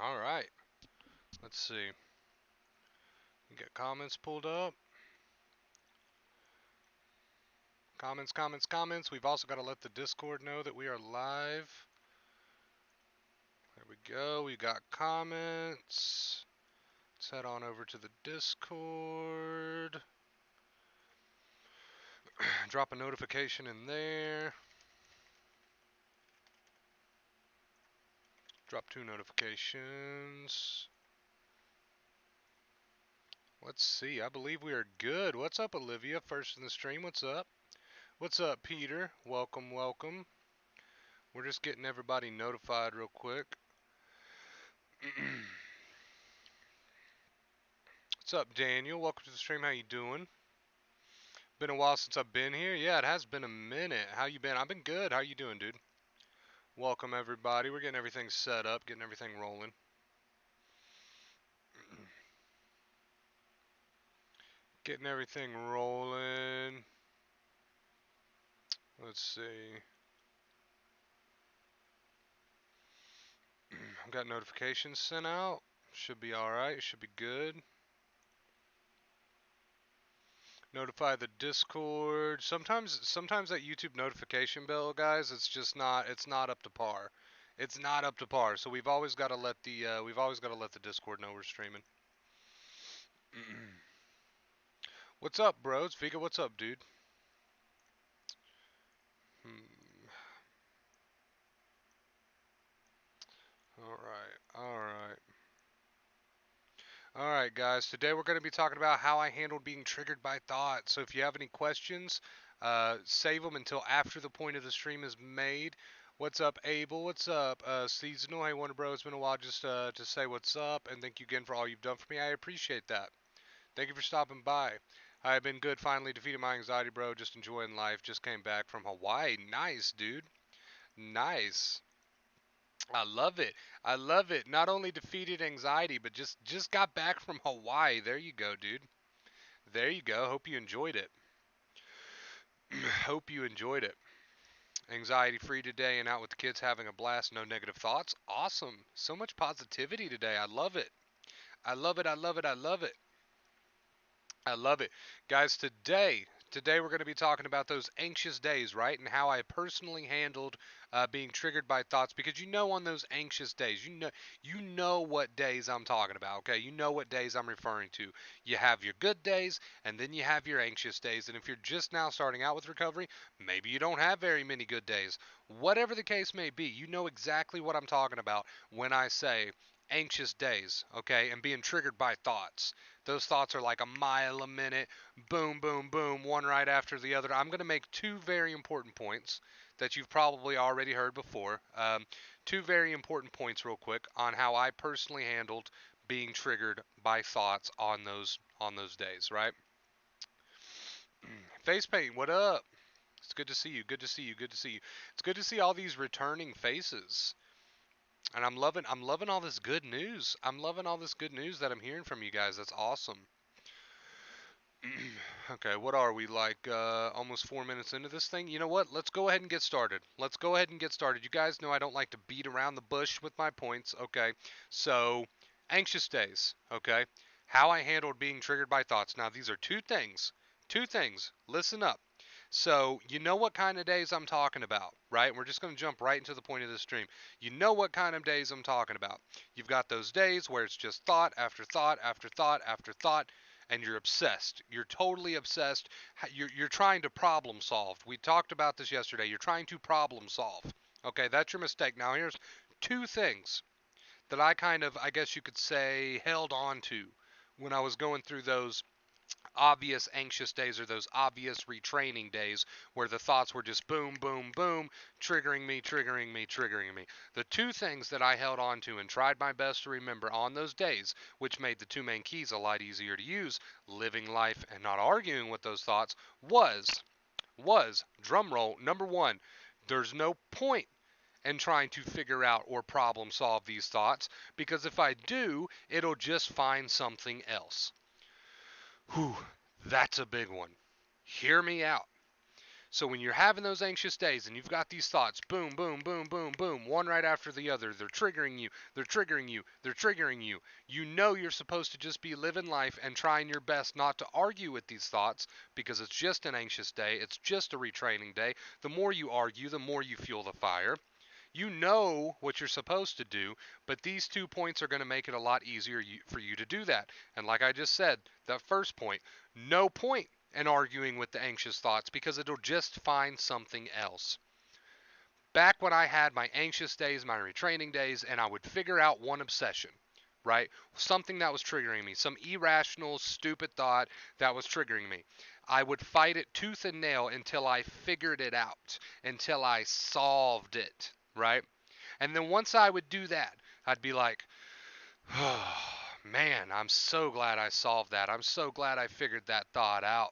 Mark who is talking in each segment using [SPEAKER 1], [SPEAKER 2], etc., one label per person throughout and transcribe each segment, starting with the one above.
[SPEAKER 1] All right. Let's see. Get comments pulled up. Comments, comments, comments. We've also got to let the Discord know that we are live. There we go. We got comments. Let's head on over to the Discord. Drop a notification in there. Drop 2 notifications. Let's see. I believe we are good. What's up, Olivia? First in the stream. What's up? What's up, Peter? Welcome, welcome. We're just getting everybody notified real quick. What's up, Daniel? Welcome to the stream. How you doing? Been a while since I've been here. Yeah, it has been a minute. How you been? I've been good. How you doing, dude? Welcome, everybody. We're getting everything set up, getting everything rolling. Getting everything rolling. Let's see. I've got notifications sent out. Should be alright. Should be good. Notify the Discord. Sometimes that YouTube notification bell, guys, it's not up to par. It's not up to par. So we've always got to let the Discord know we're streaming. What's up, bros? Vika, what's up, dude? Hmm. Alright. Alright, guys. Today we're going to be talking about how I handled being triggered by thoughts. So if you have any questions, save them until after the point of the stream is made. What's up, Abel? What's up, Seasonal? Hey, Wonder Bro. It's been a while just to say what's up, and thank you again for all you've done for me. I appreciate that. Thank you for stopping by. I've been good. Finally defeated my anxiety, bro. Just enjoying life. Just came back from Hawaii. Nice, dude. Nice. I love it. I love it. Not only defeated anxiety, but just got back from Hawaii. There you go, dude. There you go. Hope you enjoyed it. Hope you enjoyed it. Anxiety free today and out with the kids having a blast. No negative thoughts. Awesome. So much positivity today. I love it. I love it. I love it. I love it. I love it. Guys, today we're going to be talking about those anxious days, right? And how I personally handled being triggered by thoughts because on those anxious days, you know what days I'm talking about, okay? You know what days I'm referring to. You have your good days and then you have your anxious days. And if you're just now starting out with recovery, maybe you don't have very many good days. Whatever the case may be, you know exactly what I'm talking about when I say anxious days, okay? And being triggered by thoughts. Those thoughts are like a mile a minute, boom, boom, boom, one right after the other. I'm going to make two very important points that you've probably already heard before. Two very important points, real quick, on how I personally handled being triggered by thoughts on those days. Right? Face paint, what up? It's good to see you. Good to see you. Good to see you. It's good to see all these returning faces. And I'm loving all this good news. I'm loving all this good news that I'm hearing from you guys. That's awesome. Okay, what are we like almost 4 minutes into this thing? You know what? Let's go ahead and get started. Let's go ahead and get started. You guys know I don't like to beat around the bush with my points, okay? So, anxious days, okay? How I handled being triggered by thoughts. Now, these are two things. Two things. Listen up. So, you know what kind of days I'm talking about, right? We're just going to jump right into the point of this stream. You know what kind of days I'm talking about. You've got those days where it's just thought after thought after thought after thought, and you're obsessed. You're totally obsessed. You're trying to problem solve. We talked about this yesterday. You're trying to problem solve. Okay, that's your mistake. Now, here's two things that I kind of, I guess you could say, held on to when I was going through those obvious anxious days or those obvious retraining days where the thoughts were just boom, boom, boom, triggering me, triggering me, triggering me. The two things that I held on to and tried my best to remember on those days, which made the two main keys a lot easier to use, living life and not arguing with those thoughts, was drumroll number one, there's no point in trying to figure out or problem solve these thoughts because if I do, it'll just find something else. Whew, that's a big one. Hear me out. So when you're having those anxious days and you've got these thoughts, boom, boom, boom, boom, boom, one right after the other, they're triggering you, they're triggering you, they're triggering you. You know you're supposed to just be living life and trying your best not to argue with these thoughts because it's just an anxious day, it's just a retraining day. The more you argue, the more you fuel the fire. You know what you're supposed to do, but these 2 points are going to make it a lot easier for you to do that. And like I just said, that first point, no point in arguing with the anxious thoughts because it'll just find something else. Back when I had my anxious days, my retraining days, and I would figure out one obsession, right? Something that was triggering me, some irrational, stupid thought that was triggering me. I would fight it tooth and nail until I figured it out, until I solved it, right? And then once I would do that, I'd be like, oh, man, I'm so glad I solved that. I'm so glad I figured that thought out.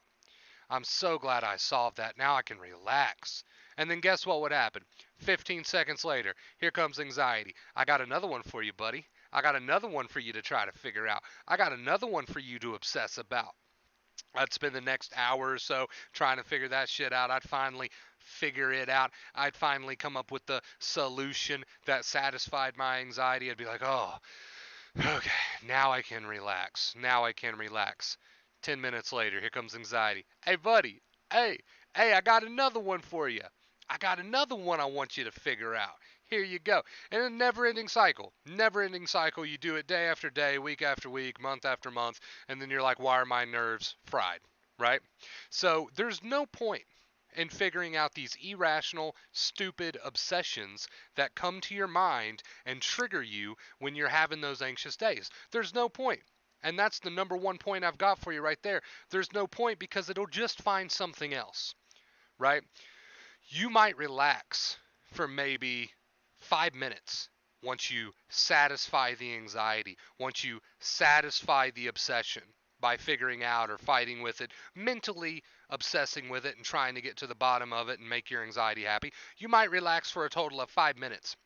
[SPEAKER 1] I'm so glad I solved that. Now I can relax. And then guess what would happen? 15 seconds later, here comes anxiety. I got another one for you, buddy. I got another one for you to try to figure out. I got another one for you to obsess about. I'd spend the next hour or so trying to figure that shit out. I'd finally figure it out. I'd finally come up with the solution that satisfied my anxiety. I'd be like, oh, okay, now I can relax. Now I can relax. 10 minutes later, here comes anxiety. Hey, buddy. Hey, I got another one for you. I got another one I want you to figure out. Here you go. And a never ending cycle. Never ending cycle. You do it day after day, week after week, month after month, and then you're like, why are my nerves fried? Right? So there's no point in figuring out these irrational, stupid obsessions that come to your mind and trigger you when you're having those anxious days. There's no point. And that's the number one point I've got for you right there. There's no point because it'll just find something else, right? You might relax for maybe 5 minutes once you satisfy the anxiety, once you satisfy the obsession by figuring out or fighting with it, mentally obsessing with it and trying to get to the bottom of it and make your anxiety happy. You might relax for a total of 5 minutes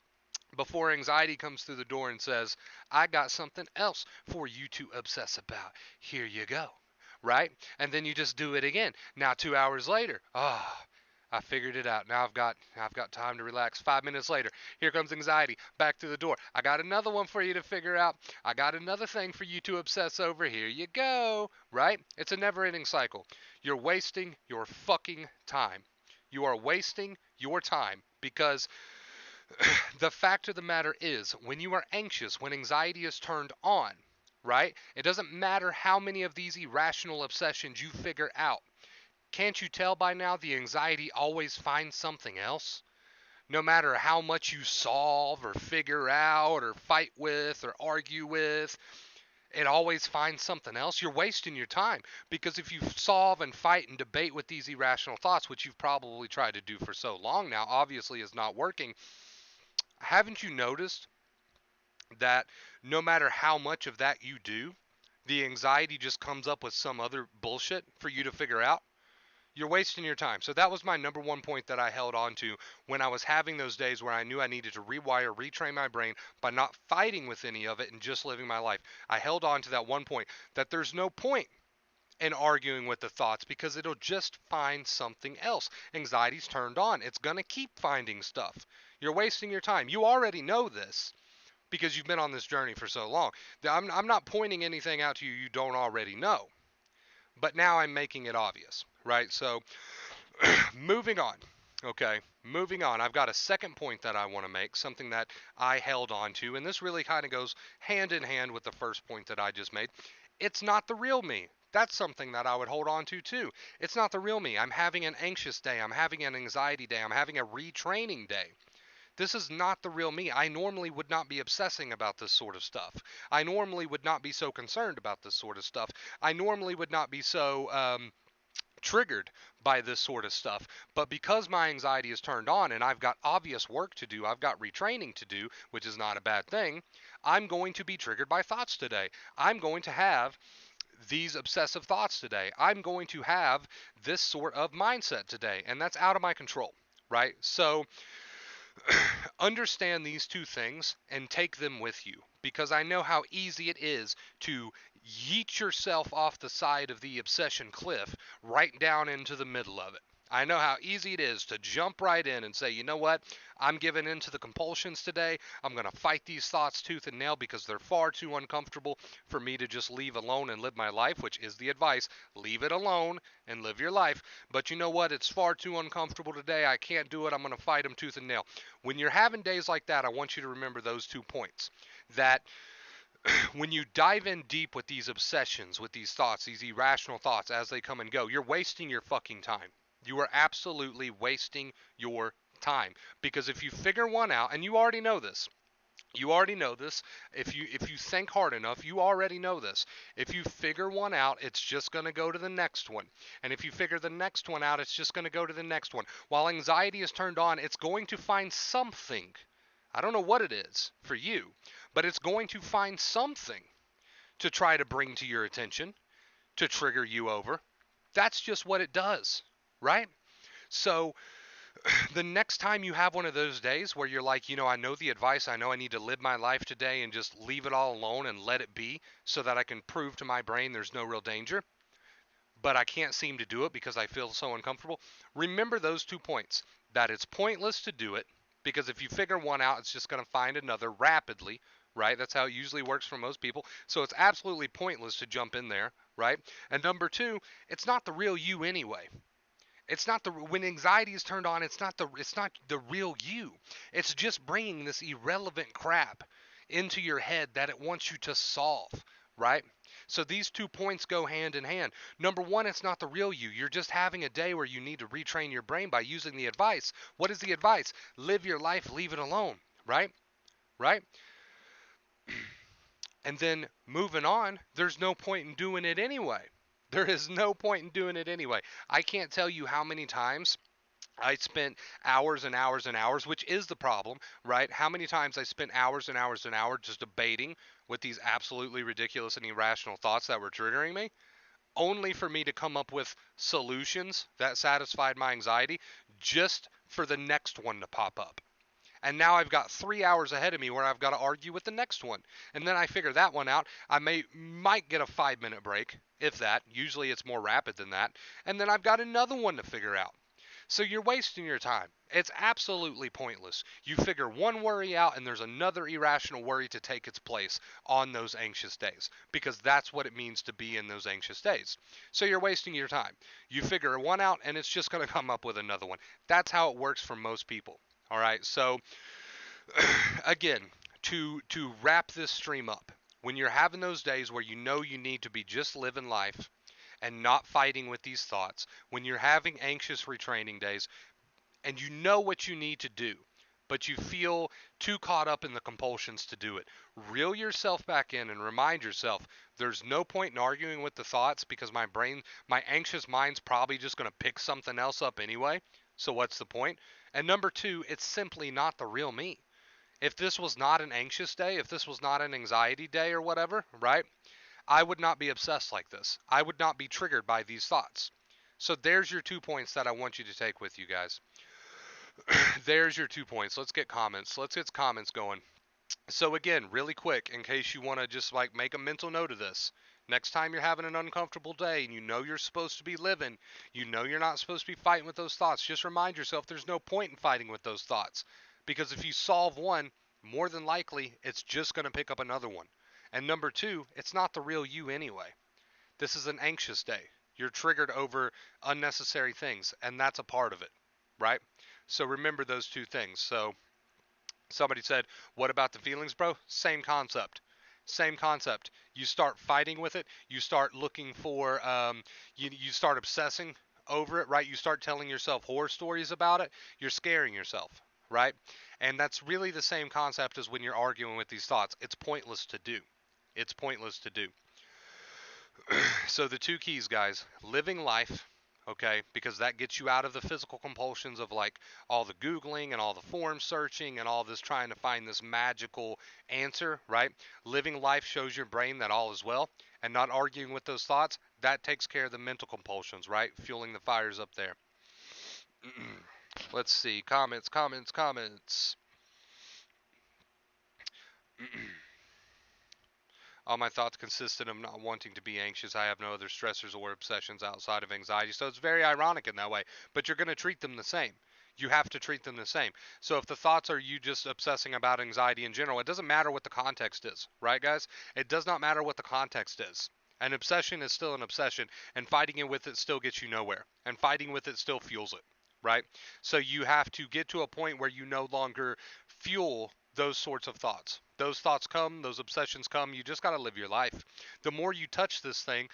[SPEAKER 1] before anxiety comes through the door and says, I got something else for you to obsess about. Here you go. Right? And then you just do it again. Now 2 hours later, I figured it out. Now I've got time to relax. 5 minutes later, here comes anxiety back to the door. I got another one for you to figure out. I got another thing for you to obsess over. Here you go. Right? It's a never-ending cycle. You're wasting your fucking time. You are wasting your time because the fact of the matter is, when you are anxious, when anxiety is turned on, right? It doesn't matter how many of these irrational obsessions you figure out. Can't you tell by now the anxiety always finds something else? No matter how much you solve or figure out or fight with or argue with, it always finds something else. You're wasting your time because if you solve and fight and debate with these irrational thoughts, which you've probably tried to do for so long now, obviously is not working. Haven't you noticed that no matter how much of that you do, the anxiety just comes up with some other bullshit for you to figure out? You're wasting your time. So that was my number one point that I held on to when I was having those days where I knew I needed to rewire, retrain my brain by not fighting with any of it and just living my life. I held on to that one point that there's no point in arguing with the thoughts because it'll just find something else. Anxiety's turned on. It's going to keep finding stuff. You're wasting your time. You already know this because you've been on this journey for so long. I'm not pointing anything out to you you don't already know, but now I'm making it obvious, right? So moving on. Okay, moving on. I've got a second point that I want to make, something that I held on to, and this really kind of goes hand in hand with the first point that I just made. It's not the real me. That's something that I would hold on to too. It's not the real me. I'm having an anxious day. I'm having an anxiety day. I'm having a retraining day. This is not the real me. I normally would not be obsessing about this sort of stuff. I normally would not be so concerned about this sort of stuff. I normally would not be so triggered by this sort of stuff. But because my anxiety is turned on and I've got obvious work to do, I've got retraining to do, which is not a bad thing, I'm going to be triggered by thoughts today. I'm going to have these obsessive thoughts today. I'm going to have this sort of mindset today, and that's out of my control, right? So understand these two things and take them with you because I know how easy it is to yeet yourself off the side of the obsession cliff right down into the middle of it. I know how easy it is to jump right in and say, you know what? I'm giving in to the compulsions today. I'm going to fight these thoughts tooth and nail because they're far too uncomfortable for me to just leave alone and live my life, which is the advice. Leave it alone and live your life. But you know what? It's far too uncomfortable today. I can't do it. I'm going to fight them tooth and nail. When you're having days like that, I want you to remember those 2 points. That when you dive in deep with these obsessions, with these thoughts, these irrational thoughts as they come and go, you're wasting your fucking time. You are absolutely wasting your time. Because if you figure one out, and you already know this, you already know this. If you think hard enough, you already know this. If you figure one out, it's just going to go to the next one. And if you figure the next one out, it's just going to go to the next one. While anxiety is turned on, it's going to find something. I don't know what it is for you, but it's going to find something to try to bring to your attention to trigger you over. That's just what it does, right? So the next time you have one of those days where you're like, I know the advice, I know I need to live my life today and just leave it all alone and let it be so that I can prove to my brain there's no real danger, but I can't seem to do it because I feel so uncomfortable. Remember those 2 points, that it's pointless to do it because if you figure one out, it's just going to find another rapidly, right? That's how it usually works for most people. So it's absolutely pointless to jump in there, right? And number two, it's not the real you anyway. It's not the when anxiety is turned on, it's not the real you. It's just bringing this irrelevant crap into your head that it wants you to solve, right? So these 2 points go hand in hand. Number one, it's not the real you. You're just having a day where you need to retrain your brain by using the advice. What is the advice? Live your life, leave it alone, right? Right? And then moving on, there's no point in doing it anyway. There is no point in doing it anyway. I can't tell you how many times I spent hours and hours and hours, which is the problem, right? How many times I spent hours and hours and hours just debating with these absolutely ridiculous and irrational thoughts that were triggering me, only for me to come up with solutions that satisfied my anxiety just for the next one to pop up. And now I've got 3 hours ahead of me where I've got to argue with the next one. And then I figure that one out. I might get a 5 minute break, if that. Usually it's more rapid than that. And then I've got another one to figure out. So you're wasting your time. It's absolutely pointless. You figure one worry out and there's another irrational worry to take its place on those anxious days because that's what it means to be in those anxious days. So you're wasting your time. You figure one out and it's just going to come up with another one. That's how it works for most people. All right. So again, to wrap this stream up, when you're having those days where you know you need to be just living life and not fighting with these thoughts, when you're having anxious retraining days and you know what you need to do, but you feel too caught up in the compulsions to do it, reel yourself back in and remind yourself there's no point in arguing with the thoughts because my anxious mind's probably just going to pick something else up anyway. So what's the point? And number two, it's simply not the real me. If this was not an anxious day, if this was not an anxiety day or whatever, right? I would not be obsessed like this. I would not be triggered by these thoughts. So there's your 2 points that I want you to take with you guys. There's your 2 points. Let's get comments. Let's get comments going. So again, really quick, in case you want to just like make a mental note of this. Next time you're having an uncomfortable day and you know you're supposed to be living, you know you're not supposed to be fighting with those thoughts, just remind yourself there's no point in fighting with those thoughts. Because if you solve one, more than likely it's just going to pick up another one. And number two, it's not the real you anyway. This is an anxious day. You're triggered over unnecessary things, and that's a part of it, right? So remember those two things. So somebody said, what about the feelings, bro? Same concept. Same concept. You start fighting with it. You start looking for, you start obsessing over it, right? You start telling yourself horror stories about it. You're scaring yourself, right? And that's really the same concept as when you're arguing with these thoughts. It's pointless to do. It's pointless to do. So the two keys, guys, living life, okay, because that gets you out of the physical compulsions of like all the Googling and all the form searching and all this trying to find this magical answer, right? Living life shows your brain that all is well and not arguing with those thoughts. That takes care of the mental compulsions, right? Fueling the fires up there. Let's see. Comments, comments, comments. All my thoughts consisted of not wanting to be anxious. I have no other stressors or obsessions outside of anxiety. So it's very ironic in that way, but you're going to treat them the same. You have to treat them the same. So if the thoughts are you just obsessing about anxiety in general, it doesn't matter what the context is, right, guys? It does not matter what the context is. An obsession is still an obsession, and fighting it with it still gets you nowhere, and fighting with it still fuels it, right? So you have to get to a point where you no longer fuel those sorts of thoughts. Those thoughts come, those obsessions come, you just got to live your life. The more you touch this thing,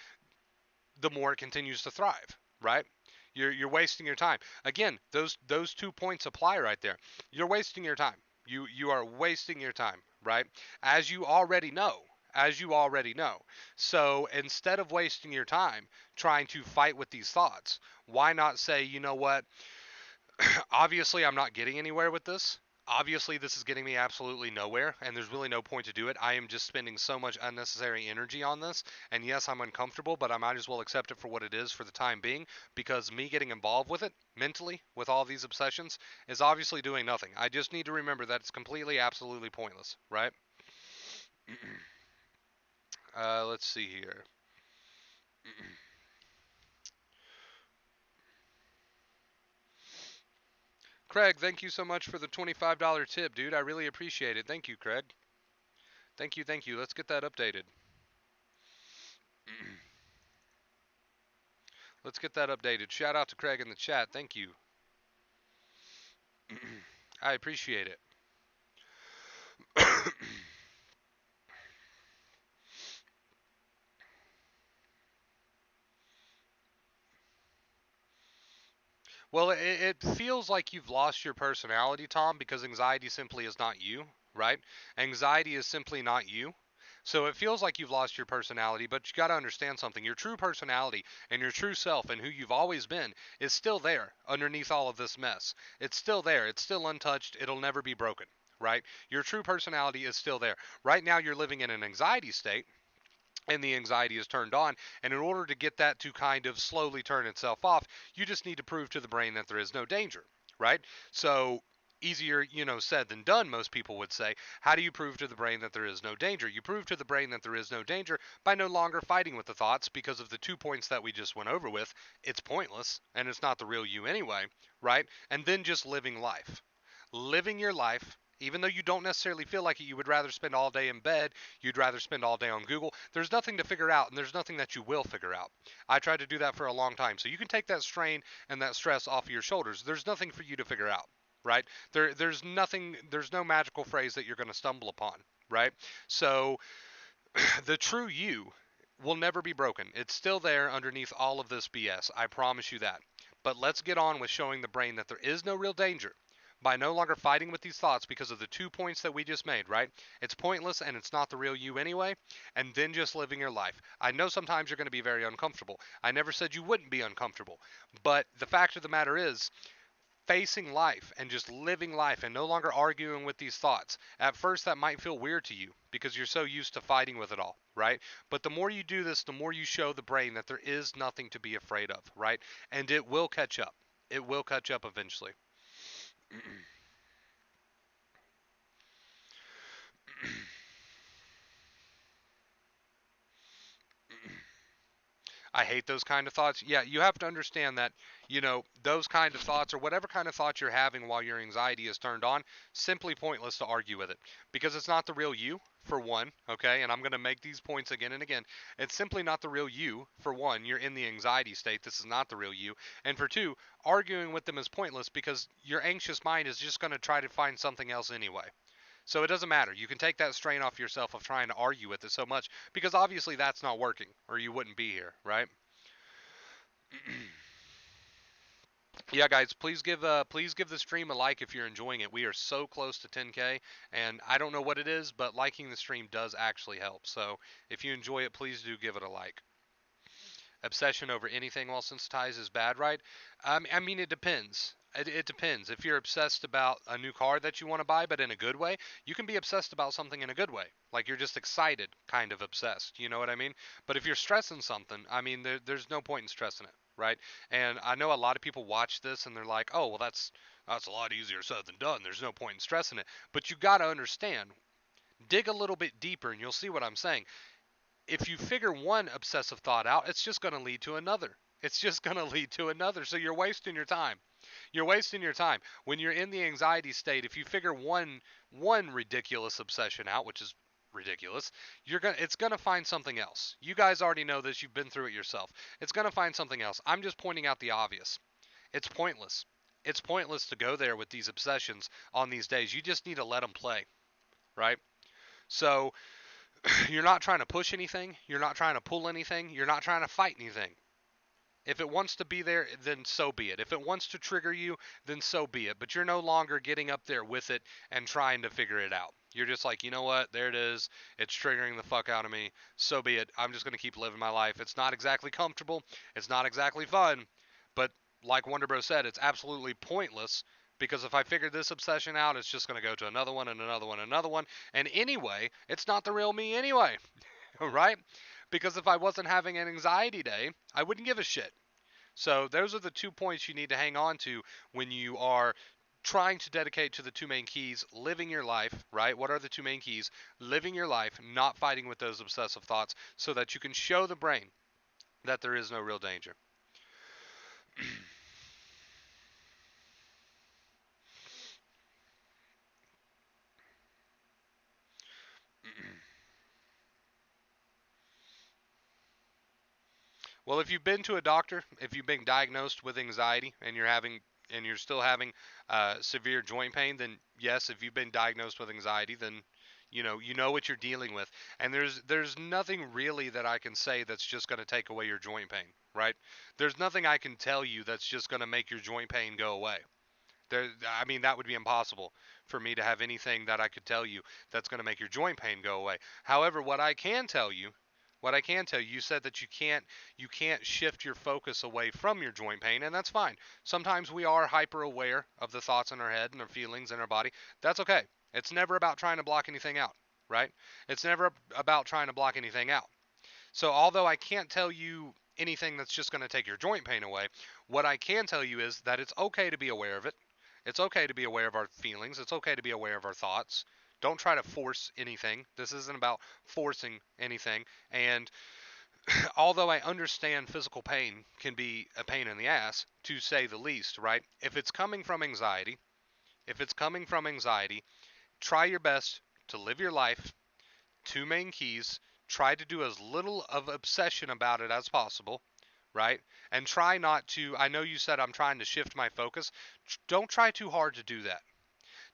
[SPEAKER 1] the more it continues to thrive, right? You're wasting your time. Again, those 2 points apply right there. You're wasting your time. You are wasting your time, right? As you already know. As you already know. So instead of wasting your time trying to fight with these thoughts, why not say, you know what? Obviously, I'm not getting anywhere with this. Obviously, this is getting me absolutely nowhere, and there's really no point to do it. I am just spending so much unnecessary energy on this, and yes, I'm uncomfortable, but I might as well accept it for what it is for the time being, because me getting involved with it mentally, with all these obsessions, is obviously doing nothing. I just need to remember that it's completely, absolutely pointless, right? Let's see here. Craig, thank you so much for the $25 tip, dude. I really appreciate it. Thank you, Craig. Thank you, thank you. Let's get that updated. Let's get that updated. Shout out to Craig in the chat. Thank you. I appreciate it. Well, it feels like you've lost your personality, Tom, because anxiety simply is not you, right? Anxiety is simply not you. So it feels like you've lost your personality, but you got to understand something. Your true personality and your true self and who you've always been is still there underneath all of this mess. It's still there. It's still untouched. It'll never be broken, right? Your true personality is still there. Right now, you're living in an anxiety state, and the anxiety is turned on. And in order to get that to kind of slowly turn itself off, you just need to prove to the brain that there is no danger, right? So easier, said than done, most people would say. How do you prove to the brain that there is no danger? You prove to the brain that there is no danger by no longer fighting with the thoughts because of the 2 points that we just went over with. It's pointless and it's not the real you anyway, right? And then just living life. Living your life, even though you don't necessarily feel like it, you would rather spend all day in bed, you'd rather spend all day on Google. There's nothing to figure out, and there's nothing that you will figure out. I tried to do that for a long time. So you can take that strain and that stress off of your shoulders. There's nothing for you to figure out, right? There's nothing, there's no magical phrase that you're going to stumble upon, right? So the true you will never be broken. It's still there underneath all of this BS. I promise you that. But let's get on with showing the brain that there is no real danger by no longer fighting with these thoughts because of the 2 points that we just made, right? It's pointless and it's not the real you anyway, and then just living your life. I know sometimes you're going to be very uncomfortable. I never said you wouldn't be uncomfortable, but the fact of the matter is, facing life and just living life and no longer arguing with these thoughts. At first, that might feel weird to you because you're so used to fighting with it all, right? But the more you do this, the more you show the brain that there is nothing to be afraid of, right? And it will catch up. It will catch up eventually. I hate those kind of thoughts. Yeah, you have to understand that, those kind of thoughts or whatever kind of thoughts you're having while your anxiety is turned on, simply pointless to argue with it because it's not the real you, for one, okay? And I'm going to make these points again and again. It's simply not the real you, for one. You're in the anxiety state. This is not the real you. And for two, arguing with them is pointless because your anxious mind is just going to try to find something else anyway. So it doesn't matter. You can take that strain off yourself of trying to argue with it so much because obviously that's not working or you wouldn't be here, right? Yeah, guys, please give the stream a like if you're enjoying it. We are so close to 10K, and I don't know what it is, but liking the stream does actually help. So if you enjoy it, please do give it a like. Obsession over anything while sensitized is bad, right? I mean, it depends. It depends. If you're obsessed about a new car that you want to buy, but in a good way, you can be obsessed about something in a good way. Like you're just excited, kind of obsessed. You know what I mean? But if you're stressing something, I mean, there's no point in stressing it, right? And I know a lot of people watch this and they're like, oh, well, that's a lot easier said than done. There's no point in stressing it. But you got to understand, dig a little bit deeper, and you'll see what I'm saying. if you figure one obsessive thought out, it's just going to lead to another. It's just going to lead to another. So you're wasting your time. You're wasting your time. When you're in the anxiety state, if you figure one ridiculous obsession out, which is ridiculous, it's gonna find something else. You guys already know this, you've been through it yourself. It's gonna find something else. I'm just pointing out the obvious. It's pointless. It's pointless to go there with these obsessions on these days. You just need to let them play, right? So you're not trying to push anything, you're not trying to pull anything, you're not trying to fight anything. If it wants to be there, then so be it. If it wants to trigger you, then so be it. But you're no longer getting up there with it and trying to figure it out. You're just like, you know what? There it is. It's triggering the fuck out of me. So be it. I'm just going to keep living my life. It's not exactly comfortable. It's not exactly fun. But like Wonder Bro said, it's absolutely pointless because if I figure this obsession out, it's just going to go to another one and another one and another one. And anyway, it's not the real me anyway. Right? Because if I wasn't having an anxiety day, I wouldn't give a shit. So those are the 2 points you need to hang on to when you are trying to dedicate to the two main keys, living your life, right? What are the two main keys? Living your life, not fighting with those obsessive thoughts so that you can show the brain that there is no real danger. Well, if you've been to a doctor, if you've been diagnosed with anxiety and you're still having severe joint pain, then yes, if you've been diagnosed with anxiety, then you know what you're dealing with. And there's nothing really that I can say that's just going to take away your joint pain, right? There's nothing I can tell you that's just going to make your joint pain go away. I mean, that would be impossible for me to have anything that I could tell you that's going to make your joint pain go away. However, what I can tell you, you said that you can't shift your focus away from your joint pain, and that's fine. Sometimes we are hyper aware of the thoughts in our head and our feelings in our body. That's okay. It's never about trying to block anything out, right? It's never about trying to block anything out. So although I can't tell you anything that's just going to take your joint pain away, what I can tell you is that it's okay to be aware of it. It's okay to be aware of our feelings. It's okay to be aware of our thoughts. Don't try to force anything. This isn't about forcing anything. And although I understand physical pain can be a pain in the ass, to say the least, right? If it's coming from anxiety, try your best to live your life. Two main keys. Try to do as little of obsession about it as possible, right? And try not to. I know you said I'm trying to shift my focus. Don't try too hard to do that.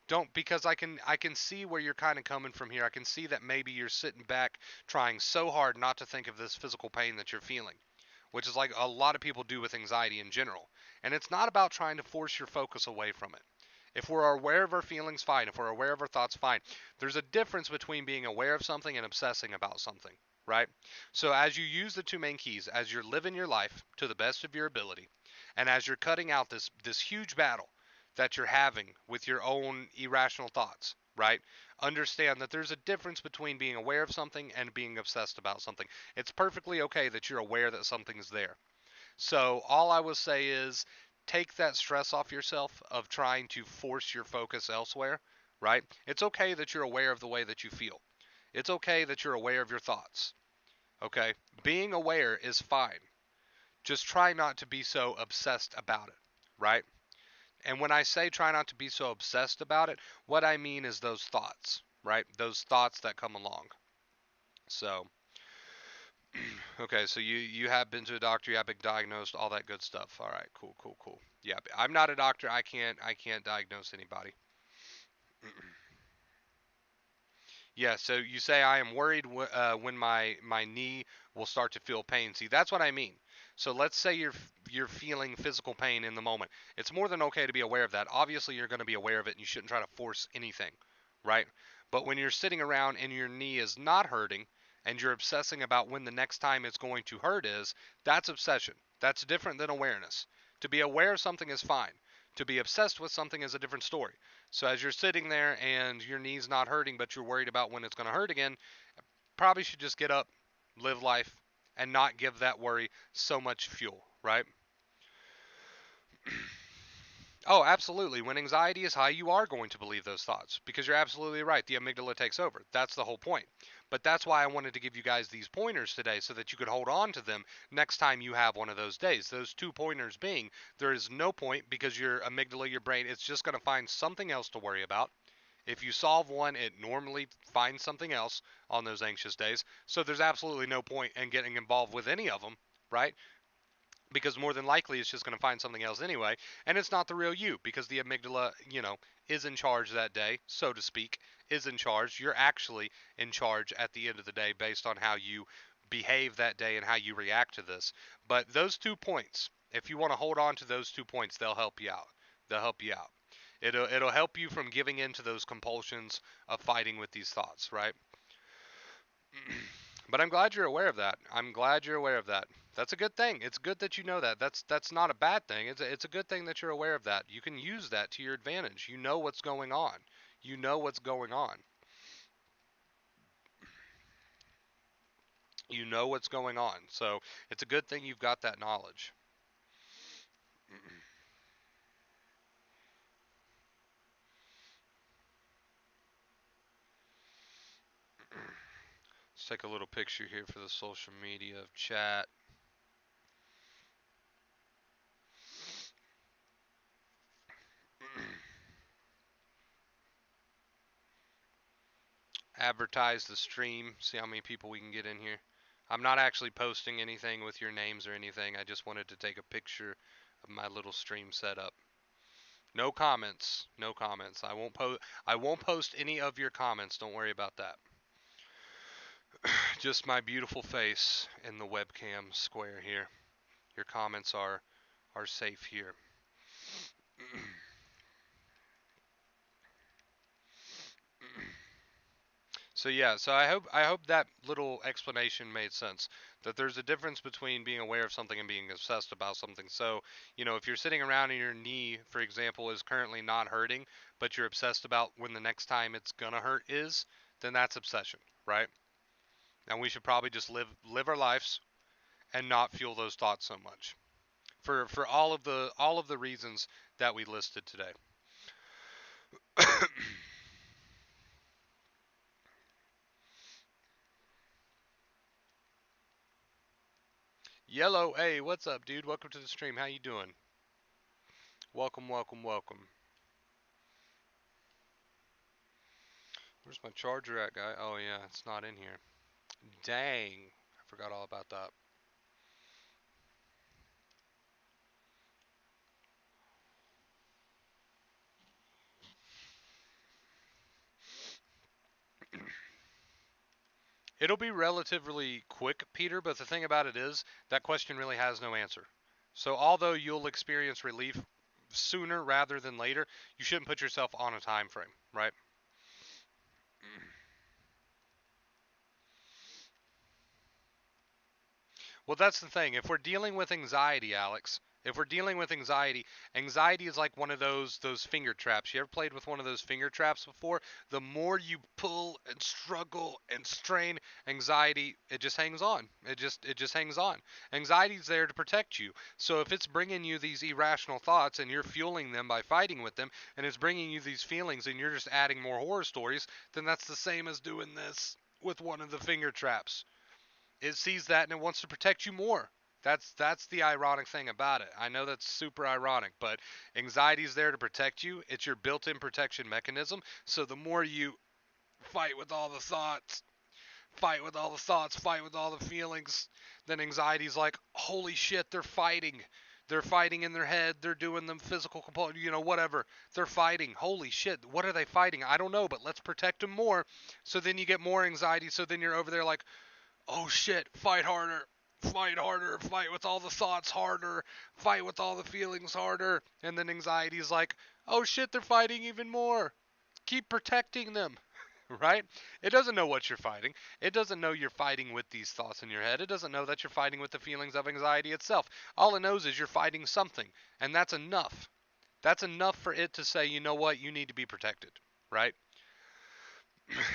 [SPEAKER 1] Don't, because I can see where you're kind of coming from here. I can see that maybe you're sitting back trying so hard not to think of this physical pain that you're feeling, which is like a lot of people do with anxiety in general. And it's not about trying to force your focus away from it. If we're aware of our feelings, fine. If we're aware of our thoughts, fine. There's a difference between being aware of something and obsessing about something, right? So as you use the two main keys, as you're living your life to the best of your ability, and as you're cutting out this huge battle that you're having with your own irrational thoughts, right? Understand that there's a difference between being aware of something and being obsessed about something. It's perfectly okay that you're aware that something's there. So all I will say is take that stress off yourself of trying to force your focus elsewhere, right? It's okay that you're aware of the way that you feel. It's okay that you're aware of your thoughts. Okay? Being aware is fine. Just try not to be so obsessed about it, right? And when I say try not to be so obsessed about it, what I mean is those thoughts, right? Those thoughts that come along. So, okay, so you have been to a doctor, you have been diagnosed, all that good stuff. All right, cool, cool, cool. Yeah, I'm not a doctor. I can't diagnose anybody. Yeah, so you say I am worried when my knee will start to feel pain. See, that's what I mean. So let's say you're feeling physical pain in the moment. It's more than okay to be aware of that. Obviously, you're going to be aware of it, and you shouldn't try to force anything, right? But when you're sitting around and your knee is not hurting, and you're obsessing about when the next time it's going to hurt is, that's obsession. That's different than awareness. To be aware of something is fine. To be obsessed with something is a different story. So as you're sitting there and your knee's not hurting, but you're worried about when it's going to hurt again, probably should just get up, live life, and not give that worry so much fuel, right? Oh, absolutely. When anxiety is high, you are going to believe those thoughts because you're absolutely right. The amygdala takes over. That's the whole point. But that's why I wanted to give you guys these pointers today so that you could hold on to them next time you have one of those days. Those two pointers being there is no point because your amygdala, your brain, it's just going to find something else to worry about. If you solve one, it normally finds something else on those anxious days. So there's absolutely no point in getting involved with any of them, right? Because more than likely it's just going to find something else anyway, and it's not the real you because the amygdala, is in charge that day, so to speak, is in charge. You're actually in charge at the end of the day based on how you behave that day and how you react to this. But those 2 points, if you want to hold on to those 2 points, they'll help you out. They'll help you out. It'll help you from giving in to those compulsions of fighting with these thoughts, right? But I'm glad you're aware of that. I'm glad you're aware of that. That's a good thing. It's good that you know that. That's not a bad thing. It's a good thing that you're aware of that. You can use that to your advantage. You know what's going on. You know what's going on. You know what's going on. So it's a good thing you've got that knowledge. Let's take a little picture here for the social media of chat. Advertise the stream. See how many people we can get in here. I'm not actually posting anything with your names or anything. I just wanted to take a picture of my little stream setup. No comments. No comments. I won't post any of your comments. Don't worry about that. Just my beautiful face in the webcam square here. Your comments are safe here. So yeah, so I hope that little explanation made sense. That there's a difference between being aware of something and being obsessed about something. So, if you're sitting around and your knee, for example, is currently not hurting, but you're obsessed about when the next time it's gonna hurt is, then that's obsession, right? And we should probably just live our lives and not fuel those thoughts so much. For all of the reasons that we listed today. Yellow, hey, what's up, dude? Welcome to the stream. How you doing? Welcome, welcome, welcome. Where's my charger at, guy? Oh yeah, it's not in here. Dang, I forgot all about that. It'll be relatively quick, Peter, but the thing about it is that question really has no answer. So although you'll experience relief sooner rather than later, you shouldn't put yourself on a time frame, right? Well, that's the thing. If we're dealing with anxiety, Alex, if we're dealing with anxiety, anxiety is like one of those finger traps. You ever played with one of those finger traps before? The more you pull and struggle and strain, anxiety it just hangs on. It just hangs on. Anxiety's there to protect you. So if it's bringing you these irrational thoughts and you're fueling them by fighting with them, and it's bringing you these feelings and you're just adding more horror stories, then that's the same as doing this with one of the finger traps. It sees that and it wants to protect you more. That's the ironic thing about it. I know that's super ironic, but anxiety is there to protect you. It's your built-in protection mechanism. So the more you fight with all the thoughts, fight with all the thoughts, fight with all the feelings, then anxiety's like, holy shit, they're fighting. They're fighting in their head. They're doing them physical component, whatever. They're fighting. Holy shit, what are they fighting? I don't know, but let's protect them more. So then you get more anxiety. So then you're over there like, oh shit, fight harder, fight with all the thoughts harder, fight with all the feelings harder. And then anxiety is like, oh shit, they're fighting even more. Keep protecting them, right? It doesn't know what you're fighting. It doesn't know you're fighting with these thoughts in your head. It doesn't know that you're fighting with the feelings of anxiety itself. All it knows is you're fighting something, and that's enough. That's enough for it to say, you know what, you need to be protected, right?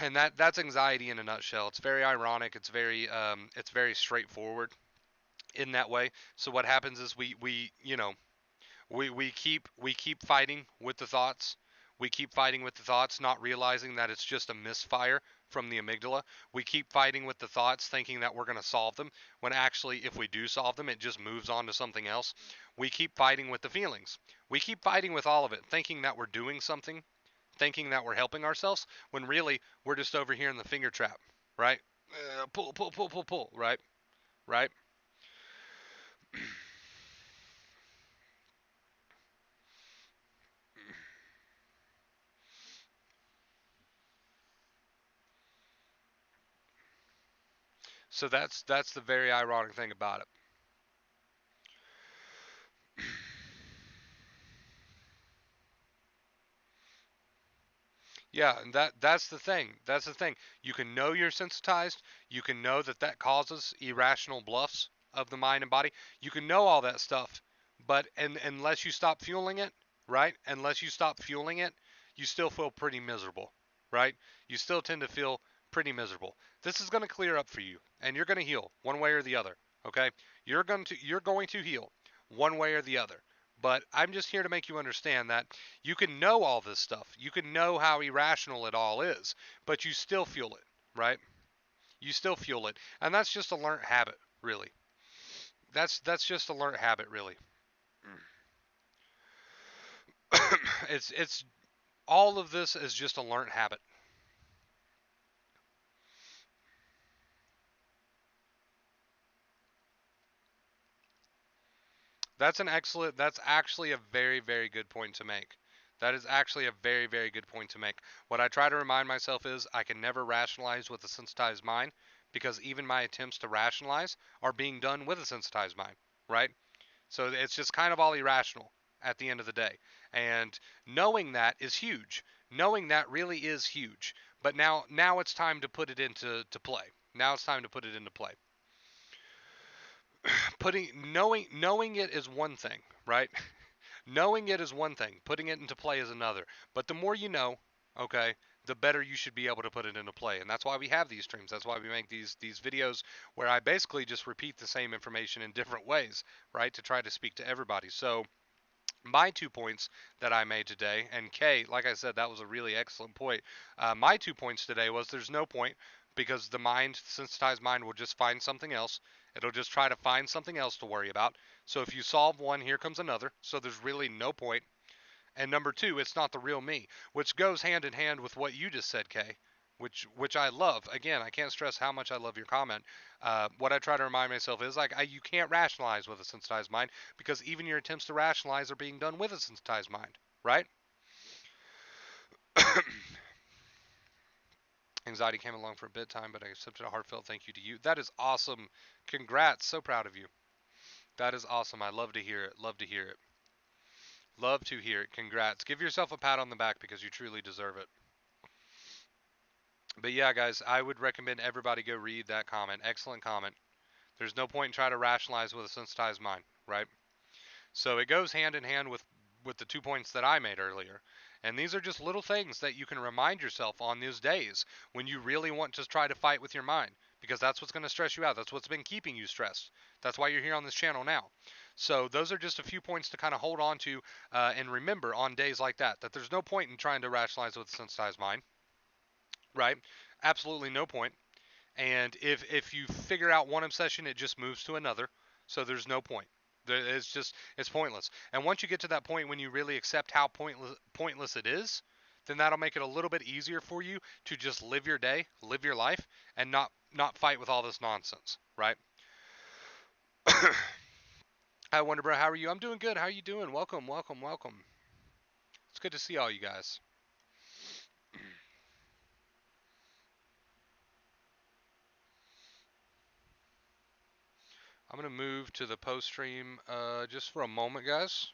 [SPEAKER 1] And that's anxiety in a nutshell. It's very ironic. It's very straightforward in that way. So what happens is we We keep fighting with the thoughts. We keep fighting with the thoughts, not realizing that it's just a misfire from the amygdala. We keep fighting with the thoughts, thinking that we're going to solve them, when actually, if we do solve them, it just moves on to something else. We keep fighting with the feelings. We keep fighting with all of it, thinking that we're doing something, thinking that we're helping ourselves, when really we're just over here in the finger trap, right? Pull, pull, pull, pull, pull, right? Right? So that's the very ironic thing about it. Yeah, and that's the thing. That's the thing. You can know you're sensitized. You can know that that causes irrational bluffs of the mind and body. You can know all that stuff, but unless you stop fueling it, right? Unless you stop fueling it, you still feel pretty miserable, right? You still tend to feel pretty miserable. This is going to clear up for you, and you're going to heal one way or the other. Okay? You're going to heal one way or the other. But I'm just here to make you understand that you can know all this stuff. You can know how irrational it all is, but you still feel it, right? You still feel it. And that's just a learned habit, really. That's just a learned habit, really. It's all of this is just a learned habit. That's actually a very, very good point to make. That is actually a very, very good point to make. What I try to remind myself is I can never rationalize with a sensitized mind, because even my attempts to rationalize are being done with a sensitized mind, right? So it's just kind of all irrational at the end of the day. And knowing that is huge. Knowing that really is huge. But now it's time to put it into play. Now it's time to put it into play. Putting knowing it is one thing, right? Knowing it is one thing, putting it into play is another. But the more you know, okay, the better you should be able to put it into play. And that's why we have these streams. That's why we make these videos where I basically just repeat the same information in different ways, right, to try to speak to everybody. So my 2 points that I made today, and Kay, like I said, that was a really excellent point. My 2 points today was there's no point, because the mind, sensitized mind, will just find something else. It'll just try to find something else to worry about. So if you solve one, here comes another. So there's really no point. And number two, it's not the real me, which goes hand in hand with what you just said, Kay, which I love. Again, I can't stress how much I love your comment. What I try to remind myself is you can't rationalize with a sensitized mind, because even your attempts to rationalize are being done with a sensitized mind, right? Anxiety came along for a bit time, but I accepted a heartfelt thank you to you. That is awesome. Congrats. So proud of you. That is awesome. I love to hear it. Love to hear it. Love to hear it. Congrats. Give yourself a pat on the back, because you truly deserve it. But yeah, guys, I would recommend everybody go read that comment. Excellent comment. There's no point in trying to rationalize with a sensitized mind, right? So it goes hand in hand with the 2 points that I made earlier. And these are just little things that you can remind yourself on these days when you really want to try to fight with your mind, because that's what's going to stress you out. That's what's been keeping you stressed. That's why you're here on this channel now. So those are just a few points to kind of hold on to and remember on days like that. That there's no point in trying to rationalize with a sensitized mind, right? Absolutely no point. And if you figure out one obsession, it just moves to another. So there's no point. It's pointless. And once you get to that point when you really accept how pointless it is, then that'll make it a little bit easier for you to just live your day, live your life, and not fight with all this nonsense, right? Hi, Wonder Bro. How are you? I'm doing good. How are you doing? Welcome, welcome, welcome. It's good to see all you guys. I'm gonna move to the post stream just for a moment, guys.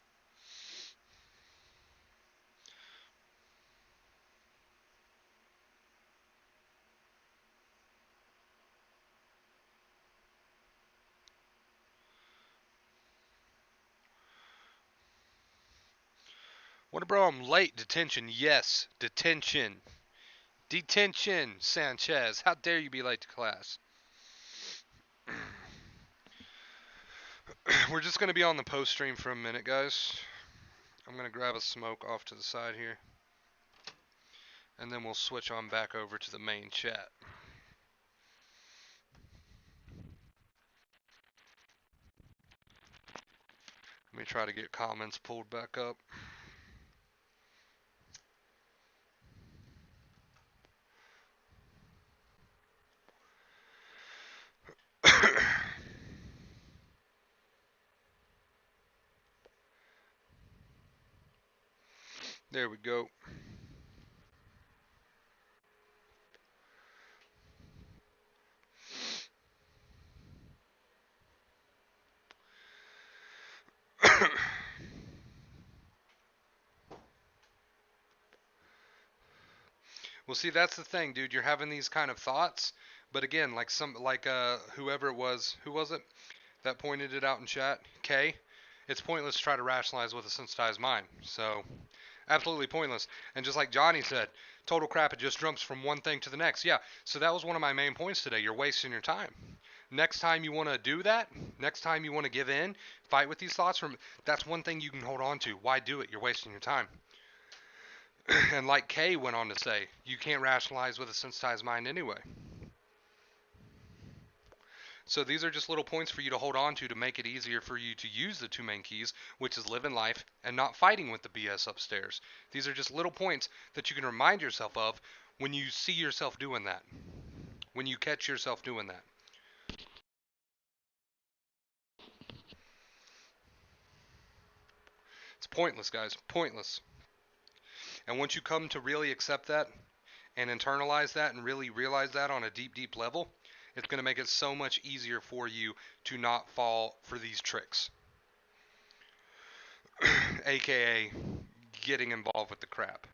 [SPEAKER 1] Wonder Bro, I'm late. Detention. Yes, detention. Detention, Sanchez. How dare you be late to class? We're just going to be on the post stream for a minute, guys. I'm going to grab a smoke off to the side here, and then we'll switch on back over to the main chat. Let me try to get comments pulled back up. There we go. Well, see, that's the thing, dude. You're having these kind of thoughts, but again, whoever it was, who was it that pointed it out in chat? Kay. It's pointless to try to rationalize with a sensitized mind. So, absolutely pointless. And just like Johnny said, total crap. It just jumps from one thing to the next. Yeah. So that was one of my main points today. You're wasting your time. Next time you want to do that, next time you want to give in, fight with these thoughts that's one thing you can hold on to. Why do it? You're wasting your time. And like Kay went on to say, you can't rationalize with a sensitized mind anyway. So these are just little points for you to hold on to make it easier for you to use the two main keys, which is living life and not fighting with the BS upstairs. These are just little points that you can remind yourself of when you see yourself doing that, when you catch yourself doing that. It's pointless, guys. Pointless. And once you come to really accept that and internalize that and really realize that on a deep, deep level, it's going to make it so much easier for you to not fall for these tricks. AKA getting involved with the crap.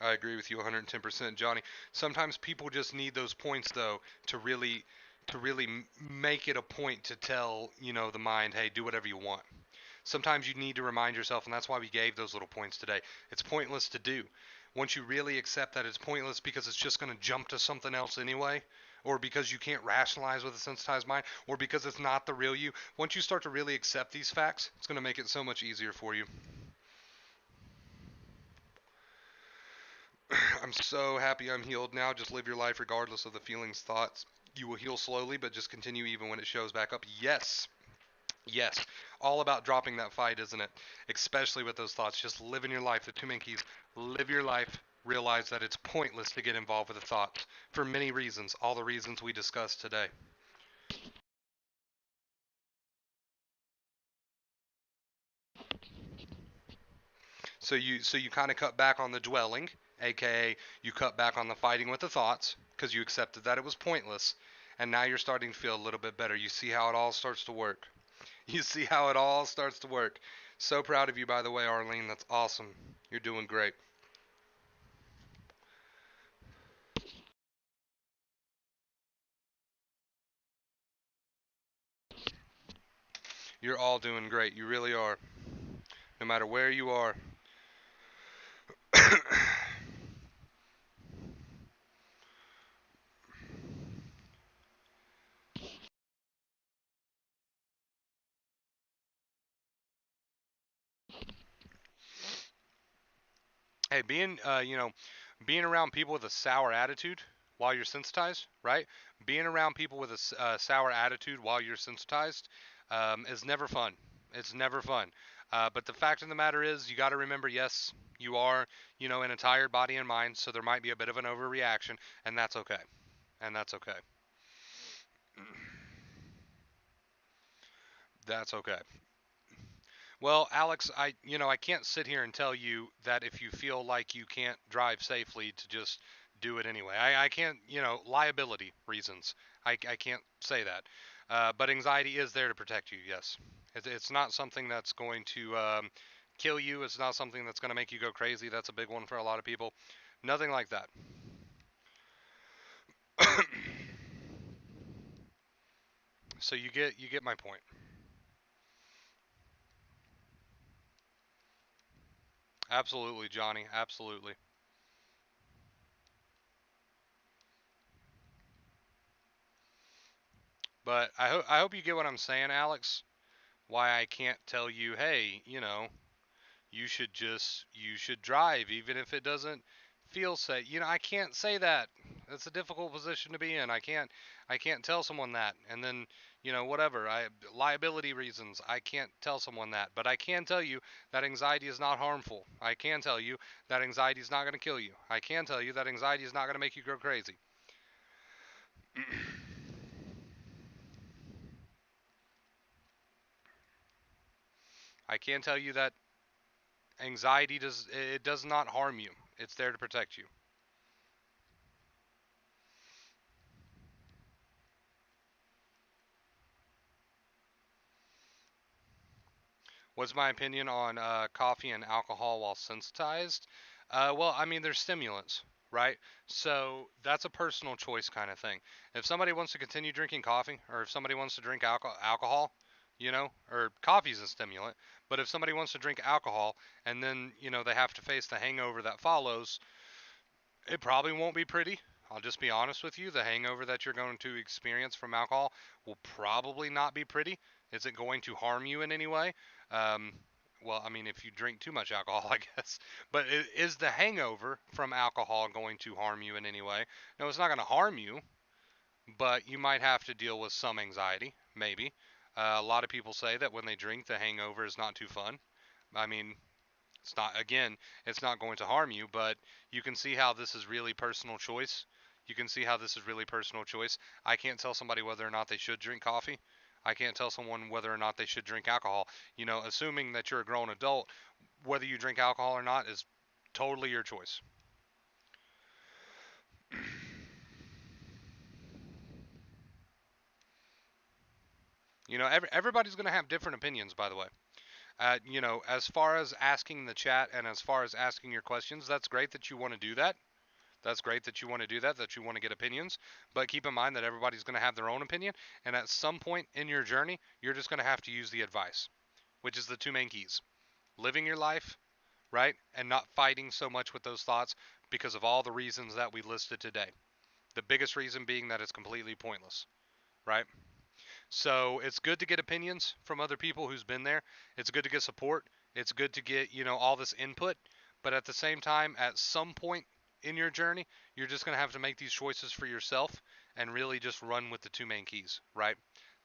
[SPEAKER 1] I agree with you 110%, Johnny. Sometimes people just need those points though to really make it a point to tell, the mind, hey, do whatever you want. Sometimes you need to remind yourself, and that's why we gave those little points today. It's pointless to do. Once you really accept that it's pointless because it's just going to jump to something else anyway, or because you can't rationalize with a sensitized mind, or because it's not the real you, once you start to really accept these facts, it's going to make it so much easier for you. I'm so happy I'm healed now. Just live your life regardless of the feelings, thoughts. You will heal slowly, but just continue even when it shows back up. Yes. Yes. All about dropping that fight, isn't it? Especially with those thoughts. Just living your life. The two main keys. Live your life. Realize that it's pointless to get involved with the thoughts for many reasons. All the reasons we discussed today. So you kind of cut back on the dwelling, aka you cut back on the fighting with the thoughts because you accepted that it was pointless, and now you're starting to feel a little bit better. You see how it all starts to work. You see how it all starts to work. So proud of you, by the way, Arlene. That's awesome. You're doing great. You're all doing great. You really are. No matter where you are. Hey, being around people with a sour attitude while you're sensitized, right? Being around people with a sour attitude while you're sensitized is never fun. It's never fun. But the fact of the matter is, you got to remember, yes, you are, in a tired body and mind, so there might be a bit of an overreaction, and that's okay. And that's okay. That's okay. Well, Alex, I can't sit here and tell you that if you feel like you can't drive safely to just do it anyway. I can't, liability reasons. I can't say that. But anxiety is there to protect you, yes. It's not something that's going to kill you. It's not something that's going to make you go crazy. That's a big one for a lot of people. Nothing like that. So you get my point. Absolutely, Johnny. Absolutely. But I hope you get what I'm saying, Alex. Why I can't tell you, hey, you should drive even if it doesn't feel safe. I can't say that. That's a difficult position to be in. I can't tell someone that. And then, whatever. I liability reasons, I can't tell someone that. But I can tell you that anxiety is not harmful. I can tell you that anxiety is not going to kill you. I can tell you that anxiety is not going to make you go crazy. I can tell you that anxiety does not harm you. It's there to protect you. What's my opinion on coffee and alcohol while sensitized? Well, I mean, they're stimulants, right? So that's a personal choice kind of thing. If somebody wants to continue drinking coffee, or if somebody wants to drink alcohol, or coffee's a stimulant, but if somebody wants to drink alcohol and then, they have to face the hangover that follows, it probably won't be pretty. I'll just be honest with you. The hangover that you're going to experience from alcohol will probably not be pretty. Is it going to harm you in any way? Um, well, I mean, if you drink too much alcohol, I guess. But is the hangover from alcohol going to harm you in any way? No, it's not going to harm you, but you might have to deal with some anxiety, maybe. A lot of people say that when they drink, the hangover is not too fun. I mean, it's not, again, it's not going to harm you, but you can see how this is really personal choice. You can see how this is really personal choice. I can't tell somebody whether or not they should drink coffee. I can't tell someone whether or not they should drink alcohol. Assuming that you're a grown adult, whether you drink alcohol or not is totally your choice. Everybody's going to have different opinions, by the way. As far as asking the chat and as far as asking your questions, that's great that you want to do that. That's great that you want to do that, that you want to get opinions. But keep in mind that everybody's going to have their own opinion. And at some point in your journey, you're just going to have to use the advice, which is the two main keys: living your life, right? And not fighting so much with those thoughts because of all the reasons that we listed today. The biggest reason being that it's completely pointless, right? So it's good to get opinions from other people who's been there. It's good to get support. It's good to get, all this input. But at the same time, at some point in your journey, you're just going to have to make these choices for yourself and really just run with the two main keys, right?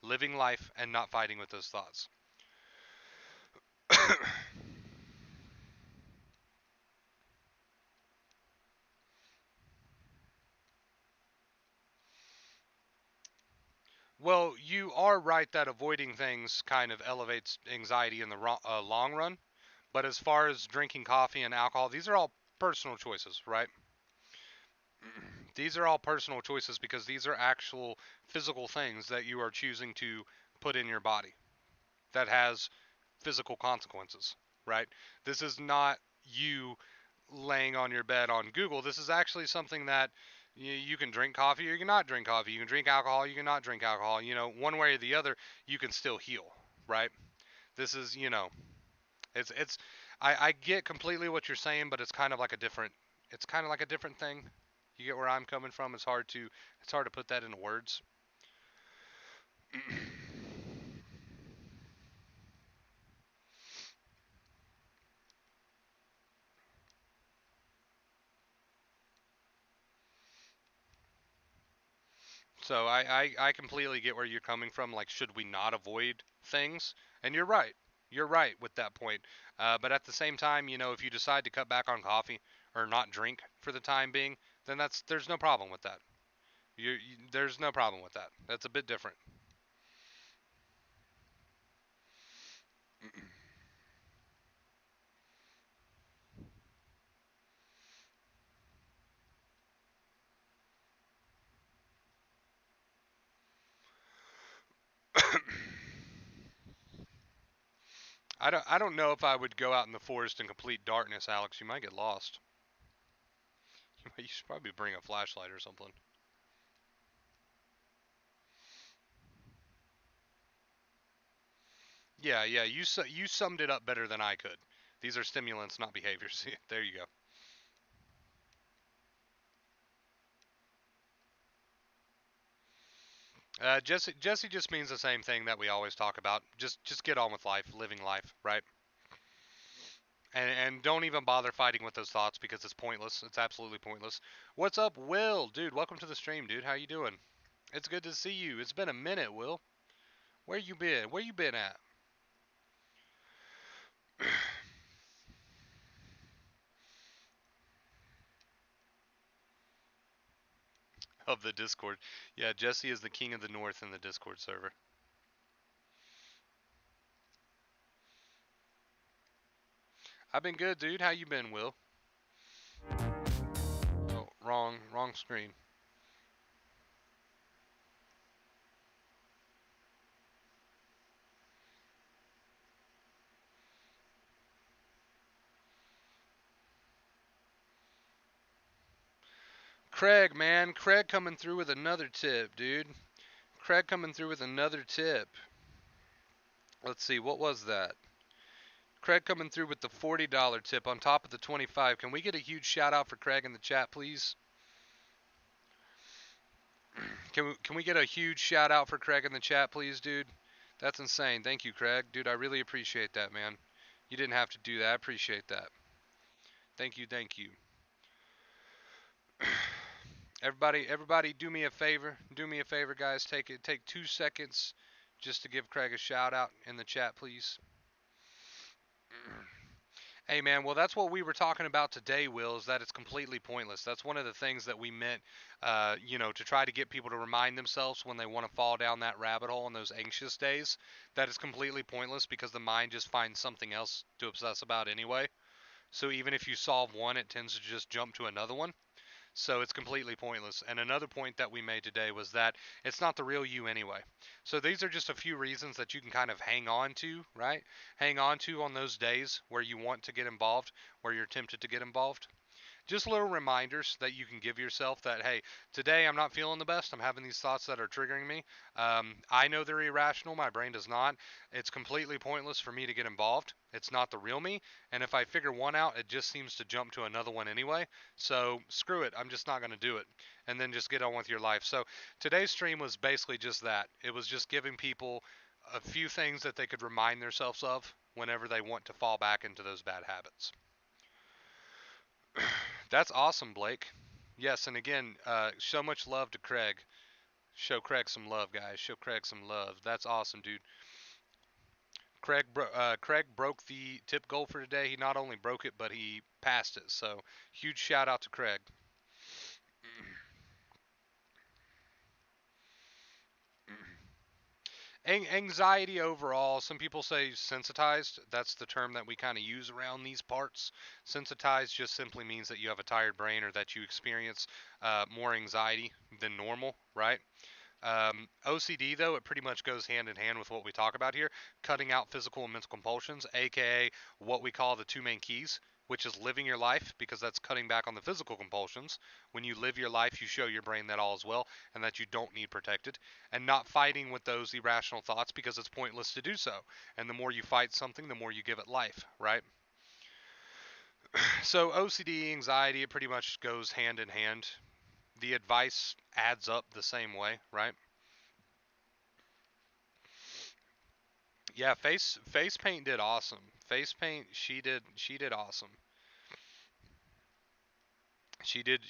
[SPEAKER 1] Living life and not fighting with those thoughts. Well, you are right that avoiding things kind of elevates anxiety in the long run. But as far as drinking coffee and alcohol, these are all personal choices, right? These are all personal choices because these are actual physical things that you are choosing to put in your body that has physical consequences, right? This is not you laying on your bed on Google. This is actually something that you can drink coffee or you can not drink coffee. You can drink alcohol, you can not drink alcohol. One way or the other, you can still heal, right? This is, it's I get completely what you're saying, but it's kind of like a different thing. You get where I'm coming from? It's hard to put that into words. So I completely get where you're coming from. Like, should we not avoid things? And you're right. You're right with that point. But at the same time, if you decide to cut back on coffee or not drink for the time being, then there's no problem with that. There's no problem with that. That's a bit different. I don't know if I would go out in the forest in complete darkness, Alex. You might get lost. You should probably bring a flashlight or something. Yeah, yeah. You summed it up better than I could. These are stimulants, not behaviors. There you go. Jesse just means the same thing that we always talk about. Just get on with life, living life, right? And don't even bother fighting with those thoughts because it's pointless. It's absolutely pointless. What's up, Will? Dude, welcome to the stream, dude. How you doing? It's good to see you. It's been a minute, Will. Where you been? Where you been at? Of the Discord. Yeah, Jesse is the king of the North in the Discord server. I've been good, dude. How you been, Will? Oh, wrong screen. Craig, man. Craig coming through with another tip, dude. Craig coming through with another tip. Let's see, what was that? Craig coming through with the $40 tip on top of the 25. Can we get a huge shout out for Craig in the chat, please? Can we get a huge shout out for Craig in the chat, please, dude? That's insane. Thank you, Craig. Dude, I really appreciate that, man. You didn't have to do that. I appreciate that. Thank you, thank you. Everybody do me a favor. Do me a favor, guys. Take 2 seconds just to give Craig a shout out in the chat, please. Hey man, well that's what we were talking about today, Will, is that it's completely pointless. That's one of the things that we meant, to try to get people to remind themselves when they want to fall down that rabbit hole in those anxious days, that it's completely pointless because the mind just finds something else to obsess about anyway. So even if you solve one, it tends to just jump to another one. So it's completely pointless. And another point that we made today was that it's not the real you anyway. So these are just a few reasons that you can kind of hang on to, right? Hang on to on those days where you want to get involved, where you're tempted to get involved. Just little reminders that you can give yourself that, hey, today I'm not feeling the best. I'm having these thoughts that are triggering me. I know they're irrational. My brain does not. It's completely pointless for me to get involved. It's not the real me. And if I figure one out, it just seems to jump to another one anyway. So screw it. I'm just not going to do it. And then just get on with your life. So today's stream was basically just that. It was just giving people a few things that they could remind themselves of whenever they want to fall back into those bad habits. That's awesome, Blake. Yes, and again, so much love to Craig. Show Craig some love, guys. Show Craig some love. That's awesome, dude. Craig broke the tip goal for today. He not only broke it, but he passed it. So huge shout out to Craig. Anxiety overall, some people say sensitized. That's the term that we kind of use around these parts. Sensitized just simply means that you have a tired brain or that you experience more anxiety than normal, right? OCD, though, it pretty much goes hand in hand with what we talk about here, cutting out physical and mental compulsions, aka what we call the two main keys, which is living your life, because that's cutting back on the physical compulsions. When you live your life, you show your brain that all is well and that you don't need protected, and not fighting with those irrational thoughts because it's pointless to do so. And the more you fight something, the more you give it life, right? So OCD, anxiety, it pretty much goes hand in hand. The advice adds up the same way, right? Yeah, face paint did awesome. Face paint, she did awesome. She did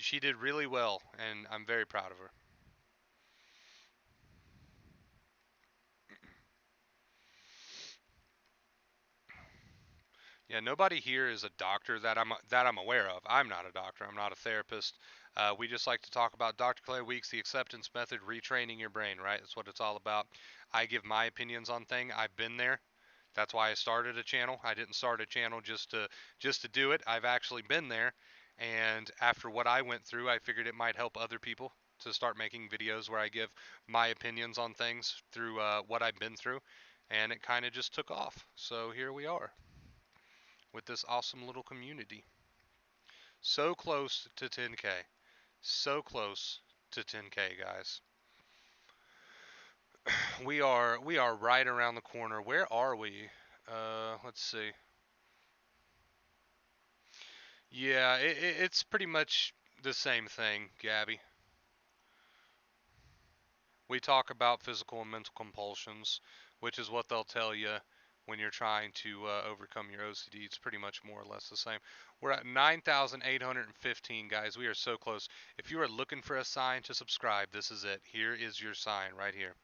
[SPEAKER 1] really well, and I'm very proud of her. Yeah, nobody here is a doctor that I'm aware of. I'm not a doctor. I'm not a therapist. We just like to talk about Dr. Claire Weeks, the acceptance method, retraining your brain. Right? That's what it's all about. I give my opinions on thing. I've been there. That's why I started a channel. I didn't start a channel just to do it. I've actually been there, and after what I went through, I figured it might help other people to start making videos where I give my opinions on things through what I've been through, and it kind of just took off. So here we are with this awesome little community. So close to 10K. So close to 10K, guys. We are right around the corner. Where are we? Let's see. Yeah, it's pretty much the same thing, Gabby. We talk about physical and mental compulsions, which is what they'll tell you when you're trying to overcome your OCD. It's pretty much more or less the same. We're at 9,815, guys. We are so close. If you are looking for a sign to subscribe, this is it. Here is your sign right here.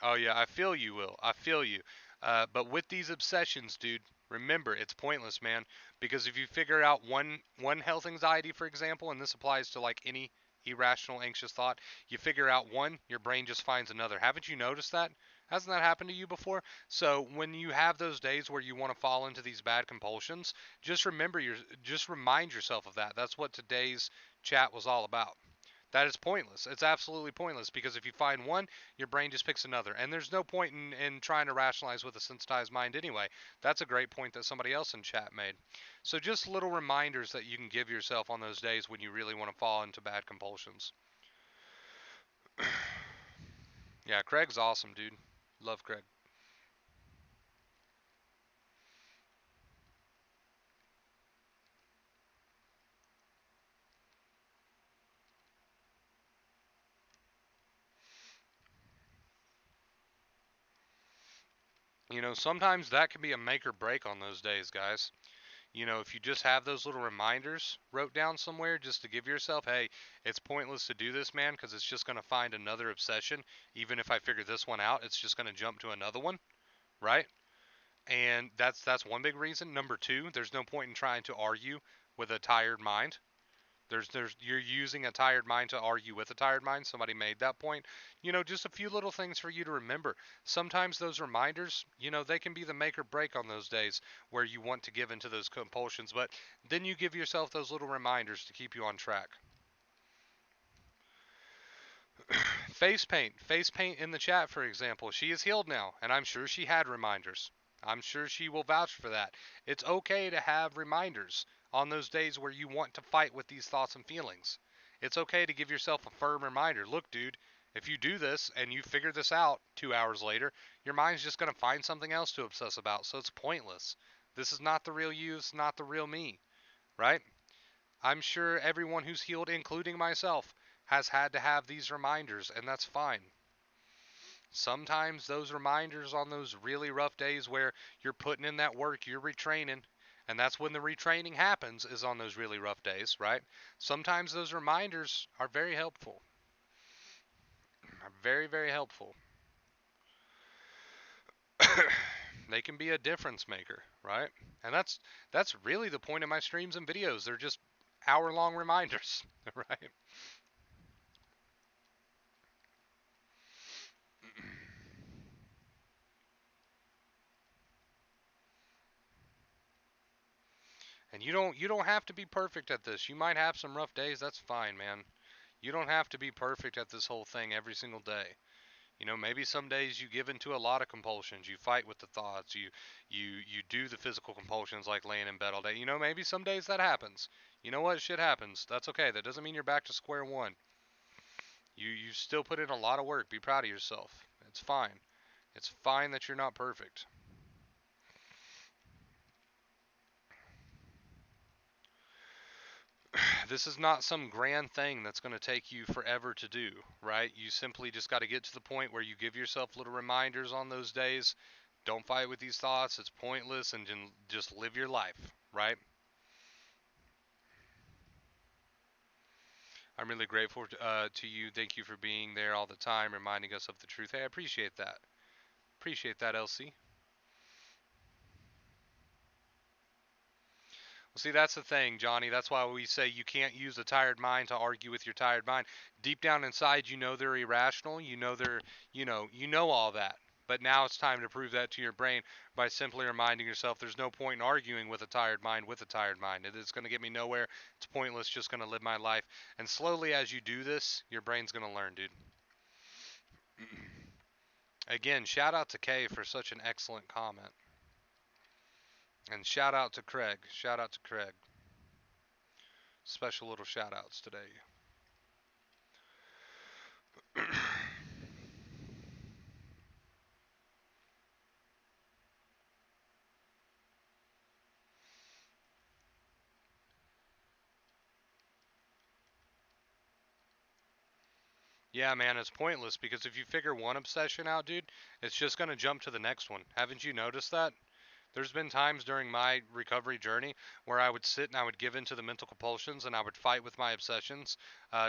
[SPEAKER 1] Oh yeah, I feel you, Will. I feel you. But with these obsessions, dude, remember it's pointless, man. Because if you figure out one health anxiety, for example, and this applies to like any irrational anxious thought, you figure out one, your brain just finds another. Haven't you noticed that? Hasn't that happened to you before? So when you have those days where you want to fall into these bad compulsions, just remind yourself of that. That's what today's chat was all about. That is pointless. It's absolutely pointless because if you find one, your brain just picks another. And there's no point in trying to rationalize with a sensitized mind anyway. That's a great point that somebody else in chat made. So just little reminders that you can give yourself on those days when you really want to fall into bad compulsions. Yeah, Craig's awesome, dude. Love Craig. Sometimes that can be a make or break on those days, guys. If you just have those little reminders wrote down somewhere just to give yourself, hey, it's pointless to do this, man, because it's just going to find another obsession. Even if I figure this one out, it's just going to jump to another one, right? And that's one big reason. Number two, there's no point in trying to argue with a tired mind. You're using a tired mind to argue with a tired mind. Somebody made that point. Just a few little things for you to remember. Sometimes those reminders, they can be the make or break on those days where you want to give into those compulsions, but then you give yourself those little reminders to keep you on track. Face paint in the chat, for example. She is healed now, and I'm sure she had reminders. I'm sure she will vouch for that. It's okay to have reminders on those days where you want to fight with these thoughts and feelings. It's okay to give yourself a firm reminder. Look, dude, if you do this and you figure this out 2 hours later, your mind's just going to find something else to obsess about, so it's pointless. This is not the real you, it's not the real me, right? I'm sure everyone who's healed, including myself, has had to have these reminders, and that's fine. Sometimes those reminders on those really rough days where you're putting in that work, you're retraining, and that's when the retraining happens, is on those really rough days, right? Sometimes those reminders are very helpful. Are very, very helpful. They can be a difference maker, right? And that's really the point of my streams and videos. They're just hour-long reminders, right? And you don't have to be perfect at this. You might have some rough days. That's fine, man. You don't have to be perfect at this whole thing every single day. Maybe some days you give into a lot of compulsions. You fight with the thoughts. You do the physical compulsions like laying in bed all day. Maybe some days that happens. You know what? Shit happens. That's okay. That doesn't mean you're back to square one. You still put in a lot of work. Be proud of yourself. It's fine. It's fine that you're not perfect. This is not some grand thing that's going to take you forever to do, right? You simply just got to get to the point where you give yourself little reminders on those days. Don't fight with these thoughts. It's pointless, and just live your life, right? I'm really grateful to you. Thank you for being there all the time, reminding us of the truth. Hey, I appreciate that. Appreciate that, LC. Well, see, that's the thing, Johnny. That's why we say you can't use a tired mind to argue with your tired mind. Deep down inside, you know they're irrational. You know you know all that. But now it's time to prove that to your brain by simply reminding yourself there's no point in arguing with a tired mind with a tired mind. It is going to get me nowhere. It's pointless. Just going to live my life. And slowly, as you do this, your brain's going to learn, dude. Again, shout out to Kay for such an excellent comment. And shout out to Craig. Shout out to Craig. Special little shout outs today. Yeah, man, it's pointless because if you figure one obsession out, dude, it's just going to jump to the next one. Haven't you noticed that? There's been times during my recovery journey where I would sit and I would give in to the mental compulsions and I would fight with my obsessions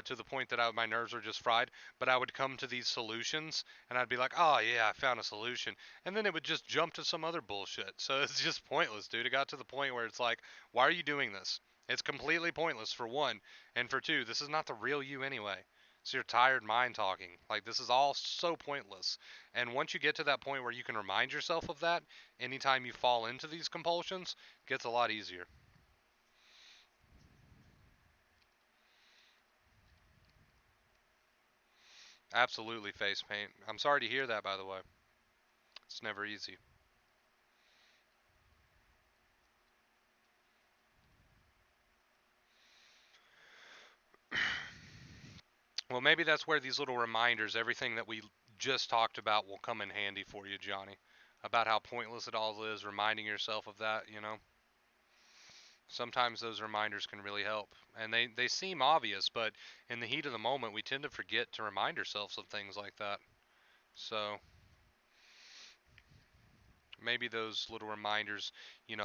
[SPEAKER 1] to the point that my nerves were just fried. But I would come to these solutions and I'd be like, oh, yeah, I found a solution. And then it would just jump to some other bullshit. So it's just pointless, dude. It got to the point where it's like, why are you doing this? It's completely pointless, for one. And for two, this is not the real you anyway. It's your tired mind talking. Like, this is all so pointless. And once you get to that point where you can remind yourself of that, anytime you fall into these compulsions, it gets a lot easier. Absolutely, face paint. I'm sorry to hear that, by the way. It's never easy. Well, maybe that's where these little reminders, everything that we just talked about, will come in handy for you, Johnny. About how pointless it all is, reminding yourself of that, you know? Sometimes those reminders can really help. And they seem obvious, but in the heat of the moment, we tend to forget to remind ourselves of things like that. So, maybe those little reminders,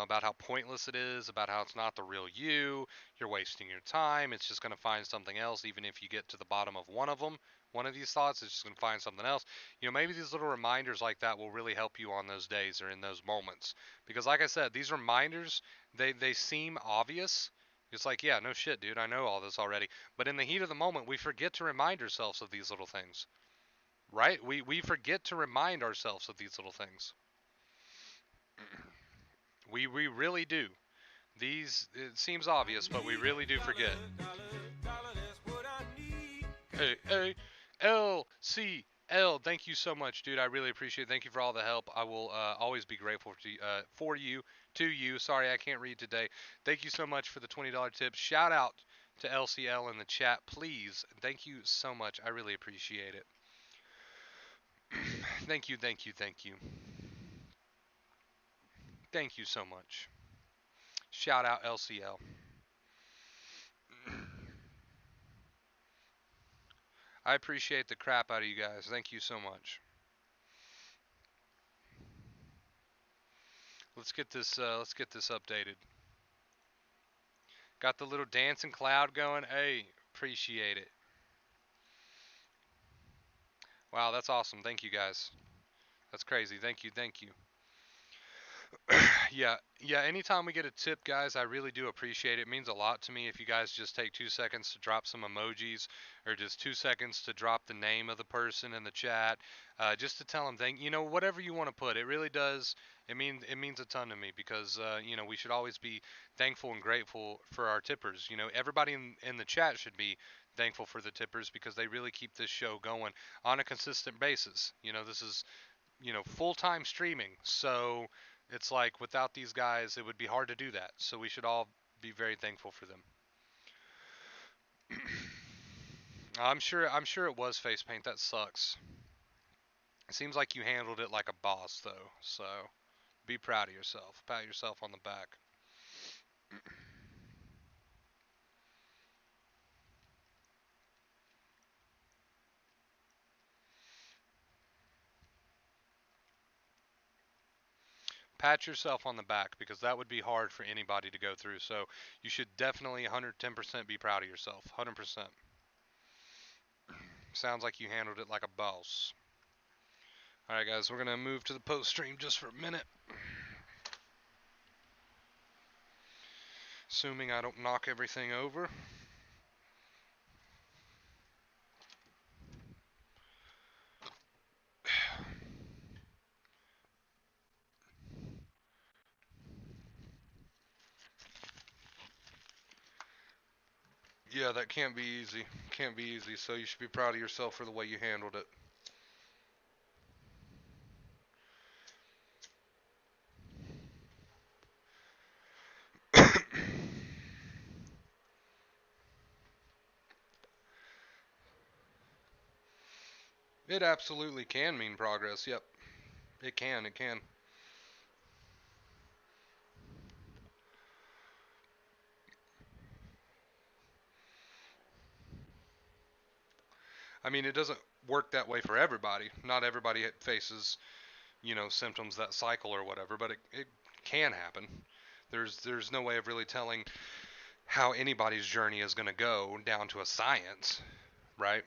[SPEAKER 1] about how pointless it is, about how it's not the real you, you're wasting your time, it's just going to find something else, even if you get to the bottom of one of them. One of these thoughts is just going to find something else. Maybe these little reminders like that will really help you on those days or in those moments. Because, like I said, these reminders, they seem obvious. It's like, yeah, no shit, dude, I know all this already. But in the heat of the moment, we forget to remind ourselves of these little things, right? We forget to remind ourselves of these little things. We really do. These, it seems obvious, but we really do forget. Hey, hey, LCL, thank you so much, dude. I really appreciate it. Thank you for all the help. I will always be grateful for you, to you. Sorry, I can't read today. Thank you so much for the $20 tip. Shout out to LCL in the chat, please. Thank you so much. I really appreciate it. Thank you, thank you, thank you. Thank you so much. Shout out LCL. I appreciate the crap out of you guys. Thank you so much. Let's get this updated. Got the little dancing cloud going. Hey, appreciate it. Wow, that's awesome. Thank you guys. That's crazy. Thank you. Thank you. Yeah. Anytime we get a tip, guys, I really do appreciate it. It means a lot to me if you guys just take 2 seconds to drop some emojis, or just 2 seconds to drop the name of the person in the chat, just to tell them thank. Whatever you want to put. It really does. It means a ton to me because we should always be thankful and grateful for our tippers. Everybody in the chat should be thankful for the tippers because they really keep this show going on a consistent basis. This is full-time streaming. So it's like without these guys, it would be hard to do that. So we should all be very thankful for them. I'm sure it was face paint. That sucks. It seems like you handled it like a boss though. So be proud of yourself. Pat yourself on the back. Pat yourself on the back because that would be hard for anybody to go through. So you should definitely 110% be proud of yourself. 100%. Sounds like you handled it like a boss. All right, guys, we're going to move to the post stream just for a minute. Assuming I don't knock everything over. Yeah, that can't be easy. Can't be easy, so you should be proud of yourself for the way you handled it. It absolutely can mean progress. Yep. It can. It can. I mean, it doesn't work that way for everybody. Not everybody faces, symptoms that cycle or whatever, but it can happen. There's no way of really telling how anybody's journey is going to go down to a science, right?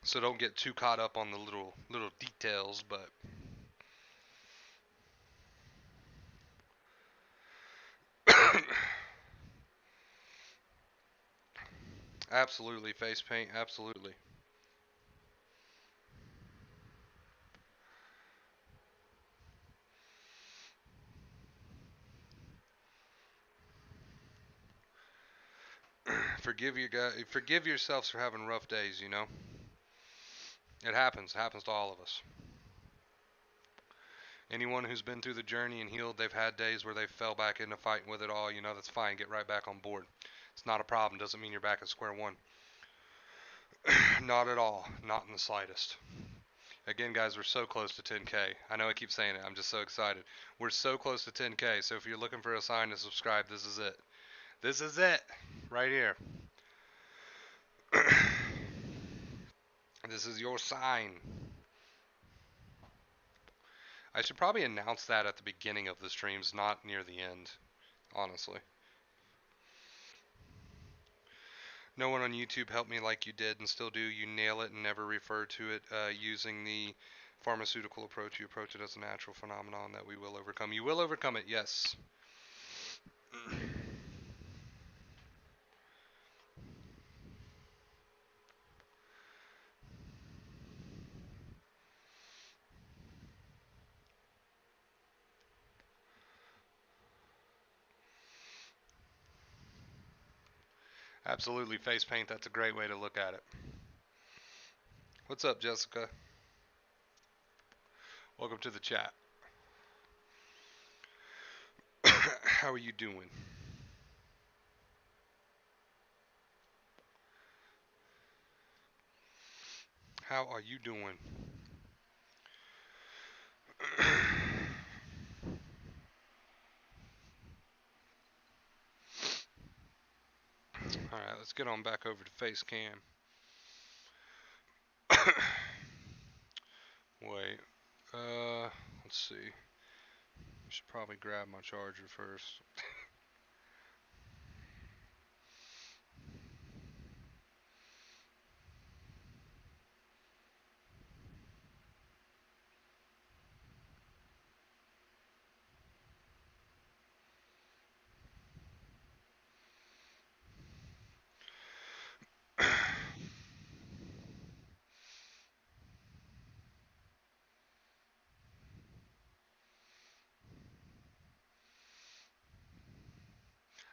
[SPEAKER 1] So don't get too caught up on the little details, but absolutely face paint, absolutely. Forgive yourselves for having rough days, It happens. It happens to all of us. Anyone who's been through the journey and healed, they've had days where they fell back into fighting with it all. That's fine. Get right back on board. It's not a problem. Doesn't mean you're back at square one. Not at all. Not in the slightest. Again, guys, we're so close to 10K. I know I keep saying it. I'm just so excited. We're so close to 10K. So if you're looking for a sign to subscribe, this is it. This is it. Right here. This is your sign. I should probably announce that at the beginning of the streams, not near the end, honestly. No one on YouTube helped me like you did and still do. You nail it and never refer to it using the pharmaceutical approach. You approach it as a natural phenomenon that we will overcome. You will overcome it, yes. Absolutely, face paint. That's a great way to look at it. What's up, Jessica? Welcome to the chat. How are you doing? How are you doing? Alright, let's get on back over to face cam. Wait. Let's see. Should probably grab my charger first.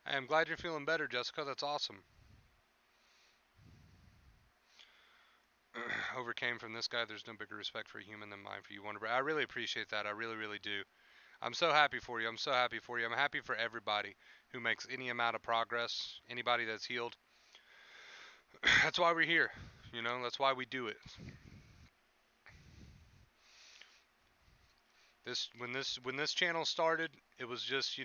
[SPEAKER 1] I am glad you're feeling better, Jessica. That's awesome. Overcame from this guy. There's no bigger respect for a human than mine for you, Wonder. I really appreciate that. I really, really do. I'm so happy for you. I'm so happy for you. I'm happy for everybody who makes any amount of progress, anybody that's healed. That's why we're here. That's why we do it. When this channel started, it was just,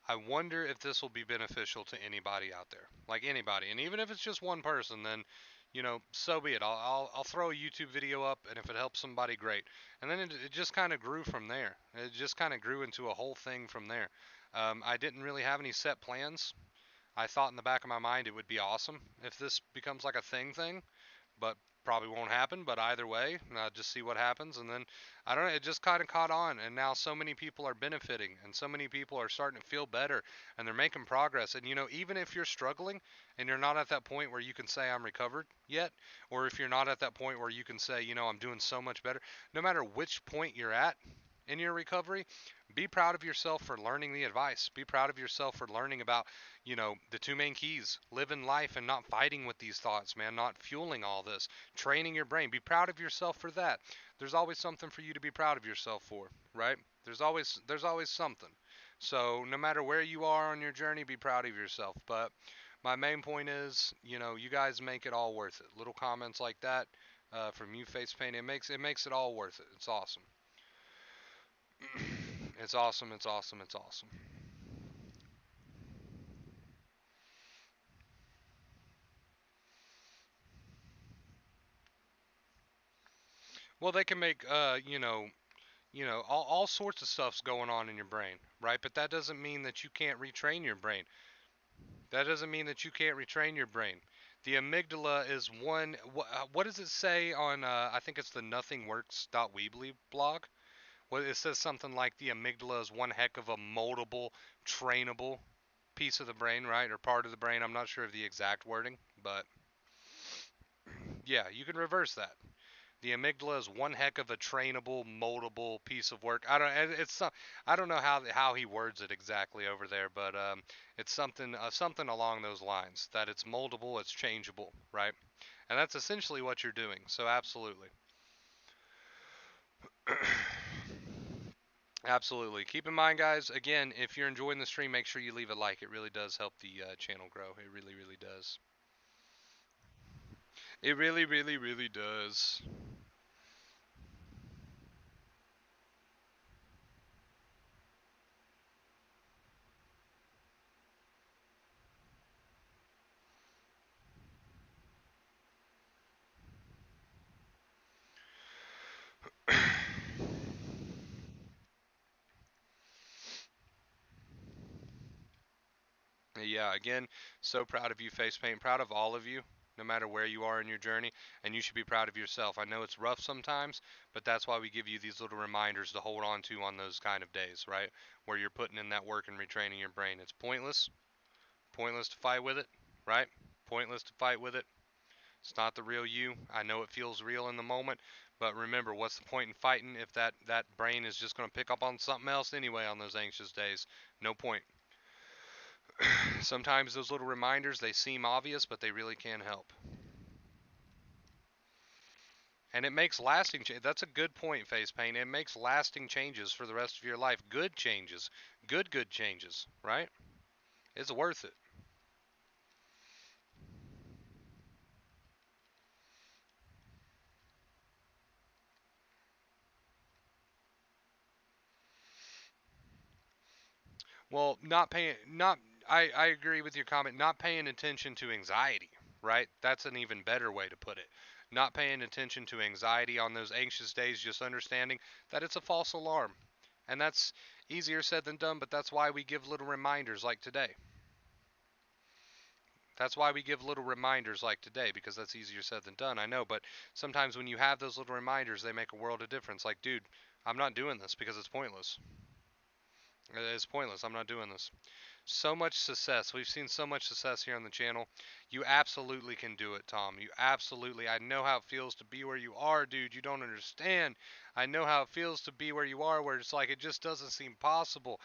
[SPEAKER 1] I wonder if this will be beneficial to anybody out there, like anybody, and even if it's just one person, then, so be it. I'll throw a YouTube video up, and if it helps somebody, great. And then it just kind of grew from there. It just kind of grew into a whole thing from there. I didn't really have any set plans. I thought in the back of my mind it would be awesome if this becomes like a thing, but probably won't happen. But either way, just see what happens, and then I don't know. It just kind of caught on, and now so many people are benefiting, and so many people are starting to feel better, and they're making progress. And even if you're struggling and you're not at that point where you can say I'm recovered yet, or if you're not at that point where you can say I'm doing so much better, no matter which point you're at in your recovery, be proud of yourself for learning the advice. Be proud of yourself for learning about, the two main keys: living life and not fighting with these thoughts, man, not fueling all this, training your brain. Be proud of yourself for that. There's always something for you to be proud of yourself for, right? There's always something. So no matter where you are on your journey, be proud of yourself. But my main point is, you guys make it all worth it. Little comments like that, from you, Face Paint. It makes it all worth it. It's awesome. It's awesome. It's awesome. It's awesome. Well, they can make all sorts of stuff's going on in your brain, right? But that doesn't mean that you can't retrain your brain. That doesn't mean that you can't retrain your brain. The amygdala is one. What does it say on? I think it's the nothingworks.weebly blog. Well, it says something like the amygdala is one heck of a moldable, trainable piece of the brain, right, or part of the brain. I'm not sure of the exact wording, but yeah, you can reverse that. The amygdala is one heck of a trainable, moldable piece of work. I don't know how he words it exactly over there, but it's something along those lines that it's moldable, it's changeable, right? And that's essentially what you're doing. So absolutely, absolutely. Keep in mind, guys. Again, if you're enjoying the stream, make sure you leave a like. It really does help the channel grow. It really, really does. It really, really, really does. Yeah, again, so proud of you, Face Paint. Proud of all of you, no matter where you are in your journey, and you should be proud of yourself. I know it's rough sometimes, but that's why we give you these little reminders to hold on to on those kind of days, right? Where you're putting in that work and retraining your brain. It's pointless. Pointless to fight with it, right? Pointless to fight with it. It's not the real you. I know it feels real in the moment, but remember, what's the point in fighting if that brain is just going to pick up on something else anyway on those anxious days? No point. Sometimes those little reminders, they seem obvious, but they really can help. And it makes lasting change. That's a good point, Face Paint. It makes lasting changes for the rest of your life. Good changes. Good changes, right? It's worth it. Well, not paying, not, I agree with your comment. Not paying attention to anxiety, right? That's an even better way to put it. Not paying attention to anxiety on those anxious days, just understanding that it's a false alarm. And that's easier said than done, but that's why we give little reminders like today. That's why we give little reminders like today, because that's easier said than done. I know, but sometimes when you have those little reminders, they make a world of difference. Like, dude, I'm not doing this because it's pointless. It's pointless. I'm not doing this. So much success. We've seen so much success here on the channel. You absolutely can do it, Tom. You absolutely. I know how it feels to be where you are, dude. You don't understand. I know how it feels to be where you are, where it's like it just doesn't seem possible.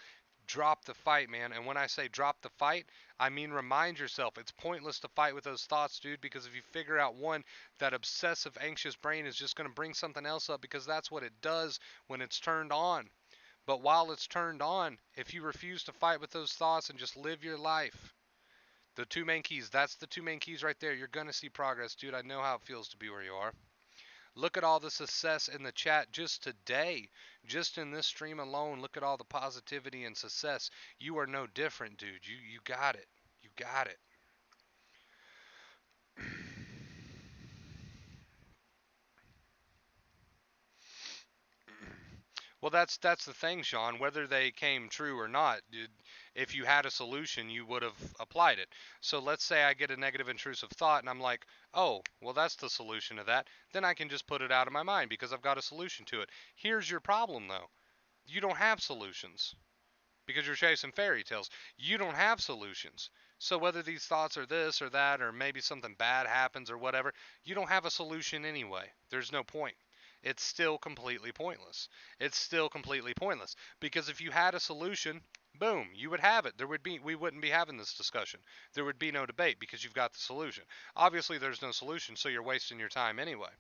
[SPEAKER 1] Drop the fight, man. And when I say drop the fight, I mean remind yourself it's pointless to fight with those thoughts, dude, because if you figure out one, that obsessive, anxious brain is just going to bring something else up because that's what it does when it's turned on. But while it's turned on, if you refuse to fight with those thoughts and just live your life, the two main keys, that's the two main keys right there. You're going to see progress, dude. I know how it feels to be where you are. Look at all the success in the chat just today. Just in this stream alone, look at all the positivity and success. You are no different, dude. You got it. You got it. Well, that's the thing, Sean. Whether they came true or not, if you had a solution, you would have applied it. So let's say I get a negative intrusive thought, and I'm like, oh, well, that's the solution to that. Then I can just put it out of my mind because I've got a solution to it. Here's your problem, though. You don't have solutions because you're chasing fairy tales. You don't have solutions. So whether these thoughts are this or that, or maybe something bad happens or whatever, you don't have a solution anyway. There's no point. It's still completely pointless. It's still completely pointless because if you had a solution, boom, you would have it. We wouldn't be having this discussion. There would be no debate because you've got the solution. Obviously there's no solution, so you're wasting your time anyway.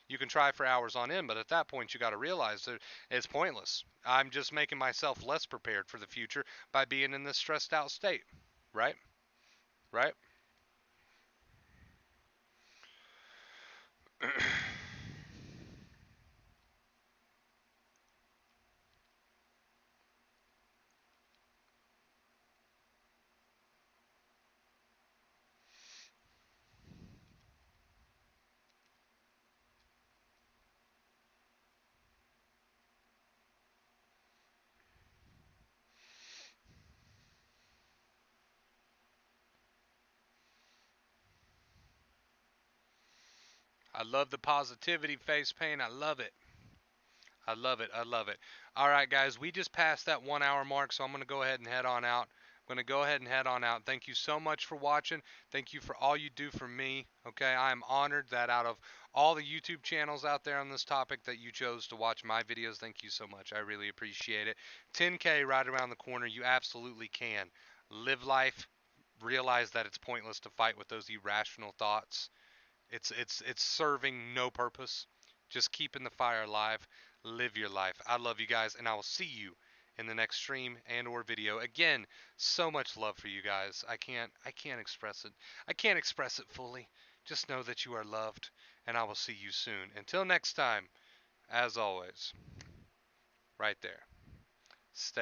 [SPEAKER 1] You can try for hours on end, but at that point you got to realize that it's pointless. I'm just making myself less prepared for the future by being in this stressed out state, right? Right? I love the positivity face paint. I love it. I love it. I love it. All right, guys, we just passed that 1 hour mark, so I'm going to go ahead and head on out. I'm going to go ahead and head on out. Thank you so much for watching. Thank you for all you do for me. Okay, I am honored that out of all the YouTube channels out there on this topic that you chose to watch my videos. Thank you so much. I really appreciate it. 10K right around the corner. You absolutely can. Live life. Realize that it's pointless to fight with those irrational thoughts. It's serving no purpose. Just keeping the fire alive. Live your life. I love you guys, and I will see you in the next stream and or video. Again, so much love for you guys. I can't express it. I can't express it fully. Just know that you are loved, and I will see you soon. Until next time, as always, right there. Stay